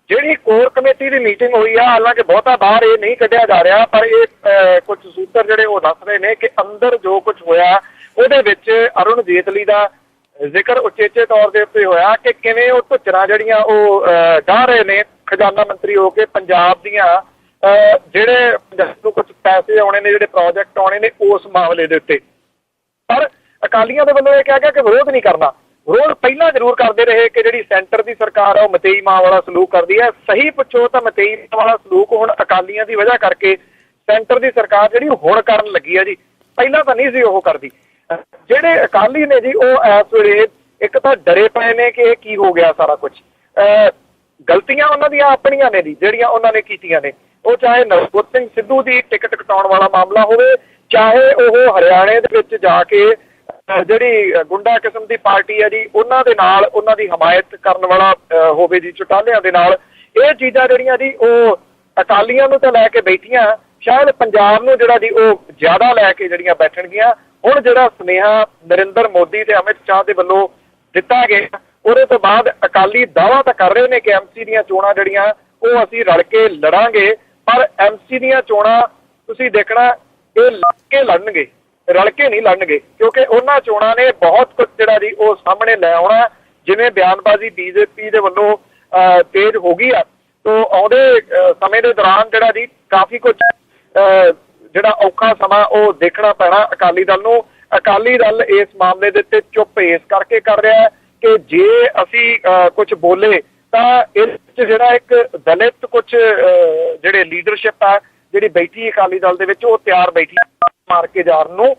ਜਿਹੜੀ ਕੋਰ ਕਮੇਟੀ ਦੀ ਮੀਟਿੰਗ ਹੋਈ ਆ, ਹਾਲਾਂਕਿ ਬਹੁਤਾ ਬਾਹਰ ਇਹ ਨਹੀਂ ਕੱਢਿਆ ਜਾ ਰਿਹਾ, ਪਰ ਇਹ ਕੁਝ ਸੂਤਰ ਜਿਹੜੇ ਉਹ ਦੱਸ ਰਹੇ ਨੇ ਕਿ ਅੰਦਰ ਜੋ ਕੁਝ ਹੋਇਆ ਉਹਦੇ ਵਿੱਚ ਅਰੁਣ ਜੇਤਲੀ ਦਾ ਜ਼ਿਕਰ ਉਚੇਚੇ ਤੌਰ ਦੇ ਉੱਤੇ ਹੋਇਆ ਕਿ ਕਿਵੇਂ ਉਹ ਧੁੱਚਰਾਂ ਜਿਹੜੀਆਂ ਉਹ ਡਾਹ ਰਹੇ ਨੇ ਖਜ਼ਾਨਾ ਮੰਤਰੀ ਹੋ ਕੇ ਪੰਜਾਬ ਦੀਆਂ, ਜਿਹੜੇ ਪੰਜਾਬ ਨੂੰ ਕੁਝ ਪੈਸੇ ਆਉਣੇ ਨੇ, ਜਿਹੜੇ ਪ੍ਰੋਜੈਕਟ ਆਉਣੇ ਨੇ ਉਸ ਮਾਮਲੇ ਦੇ ਉੱਤੇ। ਪਰ ਅਕਾਲੀਆਂ ਦੇ ਵੱਲੋਂ ਇਹ ਕਿਹਾ ਗਿਆ ਕਿ ਵਿਰੋਧ ਨਹੀਂ ਕਰਨਾ। ਵਿਰੋਧ ਪਹਿਲਾਂ ਜ਼ਰੂਰ ਕਰਦੇ ਰਹੇ ਕਿ ਜਿਹੜੀ ਸੈਂਟਰ ਦੀ ਸਰਕਾਰ ਆ ਉਹ ਮਤੇਈ ਮਾਂ ਵਾਲਾ ਸਲੂਕ ਕਰਦੀ ਹੈ। ਸਹੀ ਪੁੱਛੋ ਤਾਂ ਮਤੇਈ ਮਾਂ ਵਾਲਾ ਸਲੂਕ ਹੁਣ ਅਕਾਲੀਆਂ ਦੀ ਵਜ੍ਹਾ ਕਰਕੇ ਸੈਂਟਰ ਦੀ ਸਰਕਾਰ ਜਿਹੜੀ ਹੁਣ ਕਰਨ ਲੱਗੀ ਹੈ ਜੀ, ਪਹਿਲਾਂ ਤਾਂ ਨਹੀਂ ਸੀ ਉਹ ਕਰਦੀ। ਜਿਹੜੇ ਅਕਾਲੀ ਨੇ ਜੀ ਉਹ ਇਸ ਵੇਲੇ ਇੱਕ ਤਾਂ ਡਰੇ ਪਏ ਨੇ ਕਿ ਇਹ ਕੀ ਹੋ ਗਿਆ ਸਾਰਾ ਕੁਝ। ਗਲਤੀਆਂ ਉਹਨਾਂ ਦੀਆਂ ਆਪਣੀਆਂ ਨੇ ਜੀ ਜਿਹੜੀਆਂ ਉਹਨਾਂ ਨੇ ਕੀਤੀਆਂ ਨੇ, ਉਹ ਚਾਹੇ ਨਵਜੋਤ ਸਿੰਘ ਸਿੱਧੂ ਦੀ ਟਿਕਟ ਕਟਾਉਣ ਵਾਲਾ ਮਾਮਲਾ ਹੋਵੇ, ਚਾਹੇ ਉਹ ਹਰਿਆਣੇ ਦੇ ਵਿੱਚ ਜਾ ਕੇ ਜਿਹੜੀ ਗੁੰਡਾ ਕਿਸਮ ਦੀ ਪਾਰਟੀ ਹੈ ਜੀ ਉਹਨਾਂ ਦੇ ਨਾਲ ਉਹਨਾਂ ਦੀ ਹਮਾਇਤ ਕਰਨ ਵਾਲਾ ਹੋਵੇ ਜੀ ਚੁਟਾਲਿਆਂ ਦੇ ਨਾਲ। ਇਹ ਚੀਜ਼ਾਂ ਜਿਹੜੀਆਂ ਜੀ ਉਹ ਅਕਾਲੀਆਂ ਨੂੰ ਤਾਂ ਲੈ ਕੇ ਬੈਠੀਆਂ, ਸ਼ਾਇਦ ਪੰਜਾਬ ਨੂੰ ਜਿਹੜਾ ਜੀ ਉਹ ਜ਼ਿਆਦਾ ਲੈ ਕੇ ਜਿਹੜੀਆਂ ਬੈਠਣਗੀਆਂ। ਹੁਣ ਜਿਹੜਾ ਸੁਨੇਹਾ ਨਰਿੰਦਰ ਮੋਦੀ ਤੇ ਅਮਿਤ ਸ਼ਾਹ ਦੇ ਵੱਲੋਂ ਦਿੱਤਾ ਗਿਆ, ਉਹਦੇ ਤੋਂ ਬਾਅਦ ਅਕਾਲੀ ਦਾਅਵਾ ਤਾਂ ਕਰ ਰਹੇ ਨੇ ਕਿ ਐਮਸੀ ਦੀਆਂ ਚੋਣਾਂ ਜਿਹੜੀਆਂ ਉਹ ਅਸੀਂ ਰਲ ਕੇ ਲੜਾਂਗੇ, ਪਰ ਐਮਸੀ ਦੀਆਂ ਚੋਣਾਂ ਤੁਸੀਂ ਦੇਖਣਾ ਇਹ ਲੜ ਕੇ ਲੜਨਗੇ, ਰਲ ਕੇ ਨਹੀਂ ਲੜਨਗੇ, ਕਿਉਂਕਿ ਉਹਨਾਂ ਚੋਣਾਂ ਨੇ ਬਹੁਤ ਕੁਝ ਜਿਹੜਾ ਜੀ ਉਹ ਸਾਹਮਣੇ ਲੈ ਆਉਣਾ। ਜਿਵੇਂ ਬਿਆਨਬਾਜ਼ੀ ਬੀਜੇਪੀ ਦੇ ਵੱਲੋਂ ਤੇਜ਼ ਹੋ ਗਈ ਆ, ਤੋਂ ਆਉਂਦੇ ਸਮੇਂ ਦੇ ਦੌਰਾਨ ਜਿਹੜਾ ਜੀ ਕਾਫੀ ਕੁਝ ਜਿਹੜਾ ਔਖਾ ਸਮਾਂ ਉਹ ਦੇਖਣਾ ਪੈਣਾ ਅਕਾਲੀ ਦਲ ਨੂੰ। ਅਕਾਲੀ ਦਲ ਇਸ ਮਾਮਲੇ ਦੇ ਉੱਤੇ ਚੁੱਪ ਇਸ ਕਰਕੇ ਕਰ ਰਿਹਾ ਕਿ ਜੇ ਅਸੀਂ ਕੁਝ ਬੋਲੇ ਤਾਂ ਇਸ ਵਿੱਚ ਜਿਹੜਾ ਇੱਕ ਦਲਿਤ ਕੁਝ ਜਿਹੜੇ ਲੀਡਰਸ਼ਿਪ ਆ ਜਿਹੜੀ ਬੈਠੀ ਅਕਾਲੀ ਦਲ ਦੇ ਵਿੱਚ ਉਹ ਤਿਆਰ ਬੈਠੀ ਮਾਰ ਕੇ ਜਾਣ ਨੂੰ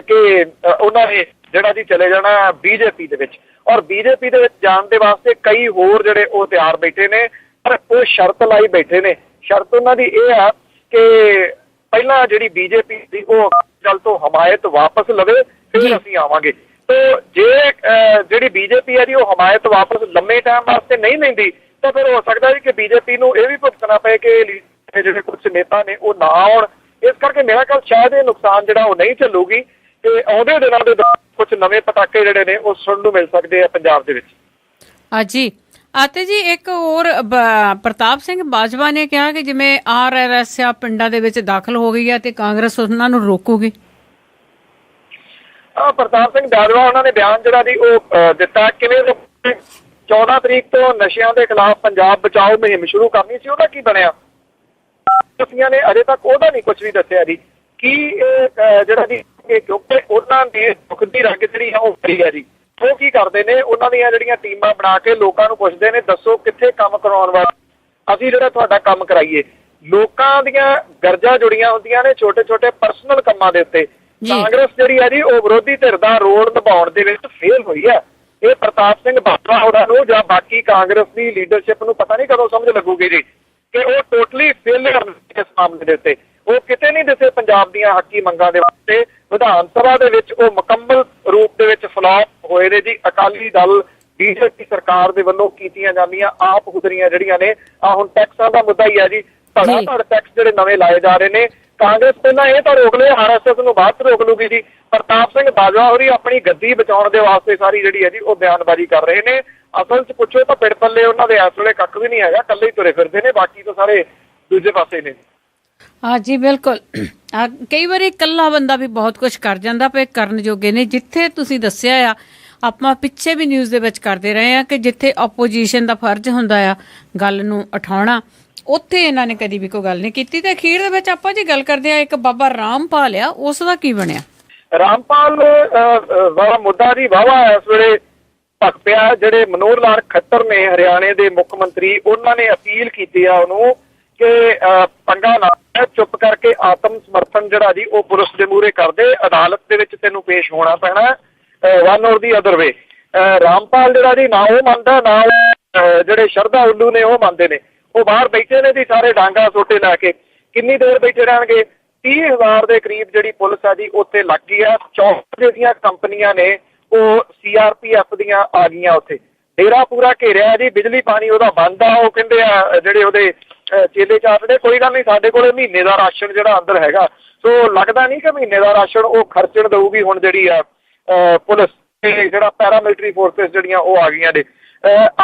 ਕਿ ਉਹਨਾਂ ਨੇ ਜਿਹੜਾ ਜੀ ਚਲੇ ਜਾਣਾ ਬੀਜੇਪੀ ਦੇ ਵਿੱਚ। ਔਰ ਬੀਜੇਪੀ ਦੇ ਵਿੱਚ ਜਾਣ ਦੇ ਵਾਸਤੇ ਕਈ ਹੋਰ ਜਿਹੜੇ ਉਹ ਤਿਆਰ ਬੈਠੇ ਨੇ, ਪਰ ਉਹ ਸ਼ਰਤ ਲਾਈ ਬੈਠੇ ਨੇ। ਸ਼ਰਤ ਉਹਨਾਂ ਦੀ ਇਹ ਆ ਕਿ ਪਹਿਲਾਂ ਜਿਹੜੀ ਬੀਜੇਪੀ ਦੀ ਉਹ ਦਲ ਤੋਂ ਹਮਾਇਤ ਵਾਪਸ ਲਵੇ, ਫਿਰ ਅਸੀਂ ਆਵਾਂਗੇ। ਤੇ ਜੇ ਜਿਹੜੀ ਬੀਜੇਪੀ ਹੈ ਜੀ ਉਹ ਹਮਾਇਤ ਵਾਪਸ ਲੰਮੇ ਟਾਈਮ ਵਾਸਤੇ ਨਹੀਂ ਲੈਂਦੀ ਤਾਂ ਫਿਰ ਹੋ ਸਕਦਾ ਜੀ ਕਿ ਬੀਜੇਪੀ ਨੂੰ ਇਹ ਵੀ ਭੁਗਤਣਾ ਪਏ ਕਿ ਜਿਹੜੇ ਕੁਝ ਨੇਤਾ ਨੇ ਉਹ ਨਾ ਆਉਣ। ਇਸ ਕਰਕੇ ਮੇਰਾ ਖਿਆਲ ਸ਼ਾਇਦ ਇਹ ਨੁਕਸਾਨ ਜਿਹੜਾ ਉਹ ਨਹੀਂ ਝੱਲੂਗੀ ਤੇ ਆਉਂਦੇ ਦਿਨਾਂ ਦੇ ਕੁਝ ਨਵੇਂ ਪਟਾਕੇ ਜਿਹੜੇ ਨੇ ਉਹ ਸੁਣਨ ਨੂੰ ਮਿਲ ਸਕਦੇ ਆ ਪੰਜਾਬ ਦੇ ਵਿੱਚ। ਹਾਂਜੀ ਅਤੇ ਜੀ ਇੱਕ ਹੋਰ ਪ੍ਰਤਾਪ ਸਿੰਘ ਬਾਜਵਾ ਨੇ ਕਿਹਾ ਕਿ ਜਿਵੇਂ RRS ਆ ਪਿੰਡਾਂ ਦੇ ਵਿੱਚ ਦਾਖਲ ਹੋ ਗਈ ਹੈ ਤੇ ਕਾਂਗਰਸ ਉਹਨਾਂ ਨੂੰ ਰੋਕੂਗੀ। ਪ੍ਰਤਾਪ ਸਿੰਘ ਬਾਜਵਾ ਉਹਨਾਂ ਨੇ ਬਿਆਨ ਜਿਹੜਾ ਜੀ ਉਹ ਦਿੱਤਾ ਕਿਵੇਂ 14 ਤਰੀਕ ਤੋਂ ਨਸ਼ਿਆਂ ਦੇ ਖਿਲਾਫ ਪੰਜਾਬ ਬਚਾਓ ਮੁਹਿੰਮ ਸ਼ੁਰੂ ਕਰਨੀ ਸੀ, ਉਹਦਾ ਕੀ ਬਣਿਆ? ਨੇ ਅਜੇ ਤੱਕ ਉਹਦਾ ਨਹੀਂ ਕੁਝ ਵੀ ਦੱਸਿਆ ਜੀ ਕੀ ਜਿਹੜਾ ਜੀ ਕਿਉਂਕਿ ਉਹਨਾਂ ਦੀ ਦੁੱਖ ਦੀ ਰੰਗ ਜਿਹੜੀ ਆ ਉਹ ਫਰੀ ਹੈ ਜੀ। ਉਹ ਕੀ ਕਰਦੇ ਨੇ, ਉਹਨਾਂ ਦੀਆਂ ਜਿਹੜੀਆਂ ਟੀਮਾਂ ਬਣਾ ਕੇ ਲੋਕਾਂ ਨੂੰ ਪੁੱਛਦੇ ਨੇ ਦੱਸੋ ਕਿੱਥੇ ਕੰਮ ਕਰਵਾਉਣ ਵਾਲਾ ਅਸੀਂ ਜਿਹੜਾ ਤੁਹਾਡਾ ਕੰਮ ਕਰਾਈਏ। ਲੋਕਾਂ ਦੀਆਂ ਗਰਜਾਂ ਜੁੜੀਆਂ ਹੁੰਦੀਆਂ ਨੇ ਛੋਟੇ ਛੋਟੇ ਪਰਸਨਲ ਕੰਮਾਂ ਦੇ ਉੱਤੇ। ਕਾਂਗਰਸ ਜਿਹੜੀ ਹੈ ਜੀ ਉਹ ਵਿਰੋਧੀ ਧਿਰ ਦਾ ਰੋਲ ਨਿਭਾਉਣ ਦੇ ਵਿੱਚ ਫੇਲ ਹੋਈ ਹੈ। ਇਹ ਪ੍ਰਤਾਪ ਸਿੰਘ ਬਾਜਵਾ ਹੋਰਾਂ ਨੂੰ ਜਾਂ ਬਾਕੀ ਕਾਂਗਰਸ ਦੀ ਲੀਡਰਸ਼ਿਪ ਨੂੰ ਪਤਾ ਨਹੀਂ ਕਦੋਂ ਸਮਝ ਲੱਗੂਗੀ ਜੀ ਕਿ ਉਹ ਟੋਟਲੀ ਫੇਲਰ ਇਸ ਮਾਮਲੇ ਦੇ ਉੱਤੇ। ਉਹ ਕਿਤੇ ਨਹੀਂ ਦਿਸੇ ਪੰਜਾਬ ਦੀਆਂ ਹੱਕੀ ਮੰਗਾਂ ਦੇ ਵਾਸਤੇ। ਵਿਧਾਨ ਸਭਾ ਦੇ ਵਿੱਚ ਉਹ ਮੁਕੰਮਲ ਰੂਪ ਦੇ ਵਿੱਚ ਫਲਾਪ ਹੋਏ ਨੇ ਜੀ। ਅਕਾਲੀ ਦਲ ਬੀਜੇਪੀ ਸਰਕਾਰ ਦੇ ਵੱਲੋਂ ਕੀਤੀਆਂ ਜਾਂਦੀਆਂ ਆਪ ਹੁਦਰੀਆਂ ਜਿਹੜੀਆਂ ਨੇ, ਹੁਣ ਟੈਕਸਾਂ ਦਾ ਮੁੱਦਾ ਹੀ ਹੈ ਜੀ। ਧੜਾ ਧੜ ਟੈਕਸ ਜਿਹੜੇ ਨਵੇਂ ਲਾਏ ਜਾ ਰਹੇ ਨੇ ਕਾਂਗਰਸ ਪਹਿਲਾਂ ਇਹ ਤਾਂ ਰੋਕ ਲਿਆ, RSS ਨੂੰ ਬਾਅਦ 'ਚ ਰੋਕ ਲੂਗੀ ਜੀ। ਪ੍ਰਤਾਪ ਸਿੰਘ ਬਾਜਵਾ ਹੋਰੀ ਆਪਣੀ ਗੱਦੀ ਬਚਾਉਣ ਦੇ ਵਾਸਤੇ ਸਾਰੀ ਜਿਹੜੀ ਹੈ ਜੀ ਉਹ ਬਿਆਨਬਾਜ਼ੀ ਕਰ ਰਹੇ ਨੇ। ਅਸਲ 'ਚ ਪੁੱਛੋ ਤਾਂ ਪਿੜ ਪੱਲੇ ਉਹਨਾਂ ਦੇ ਇਸ ਵੇਲੇ ਕੱਖ ਵੀ ਨਹੀਂ ਹੈਗਾ, ਇਕੱਲੇ ਹੀ ਤੁਰੇ ਫਿਰਦੇ ਨੇ, ਬਾਕੀ ਤਾਂ ਸਾਰੇ ਦੂਜੇ ਪਾਸੇ ਨੇ। ਹਾਂ ਜੀ ਬਿਲਕੁਲ। ਕਈ ਵਾਰੀ ਇਕੱਲਾ ਬੰਦਾ ਵੀ ਬਹੁਤ ਕੁਝ ਕਰ ਜਾਂਦਾ, ਪਰ ਕਰਨ ਜੋਗੇ ਨੇ। ਜਿੱਥੇ ਤੁਸੀਂ ਦੱਸਿਆ ਆ, ਆਪਾਂ ਪਿੱਛੇ ਵੀ ਨਿਊਜ਼ ਦੇ ਵਿੱਚ ਕਰਦੇ ਰਹੇ ਆ ਕਿ ਜਿੱਥੇ ਆਪੋਜੀਸ਼ਨ ਦਾ ਫਰਜ਼ ਹੁੰਦਾ ਆ ਗੱਲ ਨੂੰ ਉਠਾਉਣਾ, ਉੱਥੇ ਇਹਨਾਂ ਨੇ ਕਦੀ ਵੀ ਕੋਈ ਗੱਲ ਨਹੀਂ ਕੀਤੀ। ਤੇ ਅਖੀਰ ਦੇ ਵਿੱਚ ਆਪਾਂ ਜੀ ਗੱਲ ਕਰਦੇ ਆ ਇੱਕ ਬਾਬਾ ਰਾਮਪਾਲ ਆ, ਉਸ ਦਾ ਕੀ ਬਣਿਆ? ਰਾਮਪਾਲ ਵਾਲਾ ਮੁੱਦਾ ਜੀ ਵਾਹਵਾ ਇਸ ਵੇਲੇ ਭਖ ਪਿਆ। ਜਿਹੜੇ ਮਨੋਹਰ ਲਾਲ ਖੱਟਰ ਨੇ ਹਰਿਆਣੇ ਦੇ ਮੁੱਖ ਮੰਤਰੀ, ਉਹਨਾਂ ਨੇ ਅਪੀਲ ਕੀਤੀ ਆ ਉਹਨੂੰ ਕਿ ਪੰਗਾ ਨਾ ਚੁੱਪ ਕਰਕੇ ਆਤਮ ਸਮਰਥਨ ਜਿਹੜਾ ਜੀ ਉਹ ਪੁਲਿਸ ਦੇ ਮੂਹਰੇ ਕਰਦੇ, ਅਦਾਲਤ ਦੇ ਵਿੱਚ ਤੈਨੂੰ ਪੇਸ਼ ਹੋਣਾ ਪੈਣਾ, ਵਨ ਔਰ ਦੀ ਅਦਰ ਵੇ। ਰਾਮਪਾਲ ਜਿਹੜਾ ਜੀ ਨਾ ਉਹ ਮੰਨਦਾ, ਨਾ ਜਿਹੜੇ ਸ਼ਰਧਾ ਉੱਲੂ ਨੇ ਉਹ ਮੰਨਦੇ ਨੇ। ਉਹ ਬਾਹਰ ਬੈਠੇ ਨੇ ਜੀ ਸਾਰੇ ਡਾਂਗਾ ਸੋਟੇ ਲੈ ਕੇ। ਕਿੰਨੀ ਦੇਰ ਬੈਠੇ ਰਹਿਣਗੇ? 30,000 ਦੇ ਕਰੀਬ ਜਿਹੜੀ ਪੁਲਿਸ ਆ ਜੀ ਉੱਥੇ ਲੱਗ ਗਈ ਆ। 64 ਜਿਹੜੀਆਂ ਕੰਪਨੀਆਂ ਨੇ ਉਹ CRPF ਦੀਆਂ ਆ ਗਈਆਂ ਉੱਥੇ। ਡੇਰਾ ਪੂਰਾ ਘੇਰਿਆ ਜੀ, ਬਿਜਲੀ ਪਾਣੀ ਉਹਦਾ ਬੰਦ ਆ। ਉਹ ਕਹਿੰਦੇ ਆ ਜਿਹੜੇ ਉਹਦੇ ਚੇਲੇ ਚਾਟੜੇ, ਕੋਈ ਗੱਲ ਨਹੀਂ, ਸਾਡੇ ਕੋਲ ਮਹੀਨੇ ਦਾ ਰਾਸ਼ਨ ਜਿਹੜਾ ਅੰਦਰ ਹੈਗਾ। ਸੋ ਲੱਗਦਾ ਨਹੀਂ ਕਿ ਮਹੀਨੇ ਦਾ ਰਾਸ਼ਨ ਉਹ ਖਰਚਣ ਦਊਗੀ ਹੁਣ ਜਿਹੜੀ ਆ ਪੁਲਿਸ ਤੇ ਜਿਹੜਾ ਪੈਰਾਮਿਲਟਰੀ ਫੋਰਸਿਸ ਜਿਹੜੀਆਂ ਉਹ ਆ ਗਈਆਂ ਨੇ।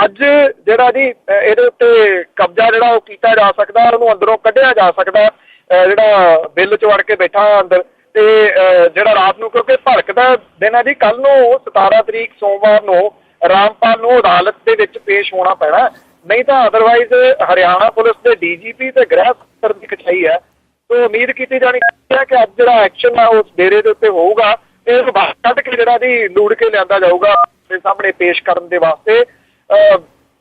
ਅੱਜ ਜਿਹੜਾ ਜੀ ਇਹਦੇ ਉੱਤੇ ਕਬਜ਼ਾ ਜਿਹੜਾ ਉਹ ਕੀਤਾ ਜਾ ਸਕਦਾ, ਉਹਨੂੰ ਅੰਦਰੋਂ ਕੱਢਿਆ ਜਾ ਸਕਦਾ। ਜਿਹੜਾ ਬਿੱਲ 'ਚ ਵੜ ਕੇ ਬੈਠਾ ਅੰਦਰ, ਤੇ ਜਿਹੜਾ ਰਾਤ ਨੂੰ, ਕਿਉਂਕਿ ਭੜਕਦਾ ਦਿਨ ਹੈ ਜੀ, ਕੱਲ ਨੂੰ 17 ਤਰੀਕ ਸੋਮਵਾਰ ਨੂੰ ਰਾਮਪਾਲ ਨੂੰ ਅਦਾਲਤ ਦੇ ਵਿੱਚ ਪੇਸ਼ ਹੋਣਾ ਪੈਣਾ। ਨਹੀਂ ਤਾਂ ਅਦਰਵਾਈਜ਼ ਹਰਿਆਣਾ ਪੁਲਿਸ ਦੇ DGP ਤੇ ਗ੍ਰਹਿ ਸਕੱਤਰ ਦੀ ਕਚਾਈ ਹੈ। ਸੋ ਉਮੀਦ ਕੀਤੀ ਜਾਣੀ ਹੈ ਕਿ ਅੱਜ ਜਿਹੜਾ ਐਕਸ਼ਨ ਆ ਉਸ ਡੇਰੇ ਦੇ ਉੱਤੇ ਹੋਊਗਾ। ਇਹ ਬਾਹਰ ਕੱਢ ਕੇ ਜਿਹੜਾ ਜੀ ਲੂੜ ਕੇ ਲਿਆਂਦਾ ਜਾਊਗਾ ਆਪਣੇ ਸਾਹਮਣੇ ਪੇਸ਼ ਕਰਨ ਦੇ ਵਾਸਤੇ।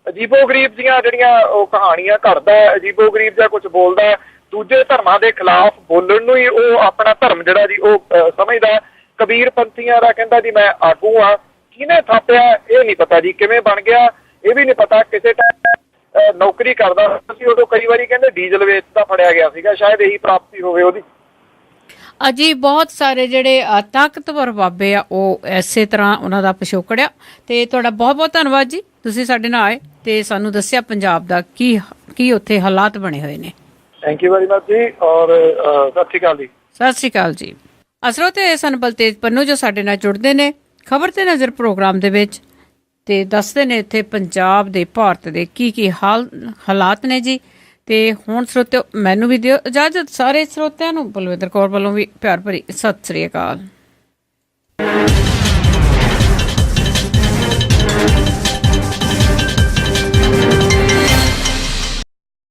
ਅਜੀਬੋ ਗਰੀਬ ਦੀਆਂ ਜਿਹੜੀਆਂ ਉਹ ਕਹਾਣੀਆਂ ਘੜਦਾ, ਅਜੀਬੋ ਗਰੀਬ ਜਾਂ ਕੁਝ ਬੋਲਦਾ, ਦੂਜੇ ਧਰਮਾਂ ਦੇ ਖਿਲਾਫ ਬੋਲਣ ਨੂੰ ਹੀ ਉਹ ਆਪਣਾ ਧਰਮ ਜਿਹੜਾ ਜੀ ਉਹ ਸਮਝਦਾ। ਕਬੀਰ ਪੰਥੀਆਂ ਦਾ ਕਹਿੰਦਾ ਜੀ ਮੈਂ ਆਗੂ ਹਾਂ। ਕਿਹਨੇ ਥਾਪਿਆ ਇਹ ਨਹੀਂ ਪਤਾ ਜੀ, ਕਿਵੇਂ ਬਣ ਗਿਆ ਇਹ ਵੀ ਨਹੀਂ ਪਤਾ। ਕਿਸੇ ਟਾਈਮ ਨੌਕਰੀ ਕਰਦਾ ਸੀ, ਉਦੋਂ ਕਈ ਵਾਰੀ ਕਹਿੰਦੇ ਡੀਜ਼ਲ ਵੇਚਦਾ ਫੜਿਆ ਗਿਆ ਸੀਗਾ, ਸ਼ਾਇਦ ਇਹੀ ਪ੍ਰਾਪਤੀ ਹੋਵੇ ਉਹਦੀ। ਅਜੀ ਬਹੁਤ ਸਾਰੇ ਜਿਹੜੇ ਤਾਕਤਵਰ ਬਾਬੇ ਆ ਉਹ ਇਸੇ ਤਰ੍ਹਾਂ ਉਹਨਾਂ ਦਾ ਪਿਛੋਕੜਿਆ। ਤੇ ਤੁਹਾਡਾ ਬਹੁਤ ਬਹੁਤ ਧੰਨਵਾਦ ਜੀ, ਤੁਸੀਂ ਸਾਡੇ ਨਾਲ ਆਏ ਤੇ ਸਾਨੂੰ ਦੱਸਿਆ ਪੰਜਾਬ ਦਾ ਕੀ ਉੱਥੇ ਹਾਲਾਤ ਬਣੇ ਹੋਏ ਨੇ। ਥੈਂਕ ਯੂ ਵੈਰੀ ਮਚ ਜੀ, ਔਰ ਸਤਿ ਸ਼੍ਰੀ ਅਕਾਲ ਜੀ। ਸਤਿ ਸ਼੍ਰੀ ਅਕਾਲ ਜੀ। ਅਸਰੋਤੇ ਸਨ ਬਲਤੇਜ ਪੰਨੂ ਜੋ ਸਾਡੇ ਨਾਲ ਜੁੜਦੇ ਨੇ ਖਬਰ ਤੇ ਨਜ਼ਰ ਪ੍ਰੋਗਰਾਮ ਦੇ ਵਿੱਚ, ਤੇ ਦੱਸਦੇ ਨੇ ਇੱਥੇ ਪੰਜਾਬ ਦੇ ਭਾਰਤ ਦੇ ਕੀ ਹਾਲਾਤ ਨੇ ਜੀ। ਤੇ ਹੁਣ ਸਰੋਤਿਓ ਮੈਨੂੰ ਵੀ ਦਿਓ ਇਜਾਜ਼ਤ, ਸਾਰੇ ਸਰੋਤਿਆਂ ਨੂੰ ਬਲਵਿੰਦਰ ਕੌਰ ਵੱਲੋਂ ਵੀ ਪਿਆਰ ਭਰੀ ਸਤਿ ਸ੍ਰੀ ਅਕਾਲ।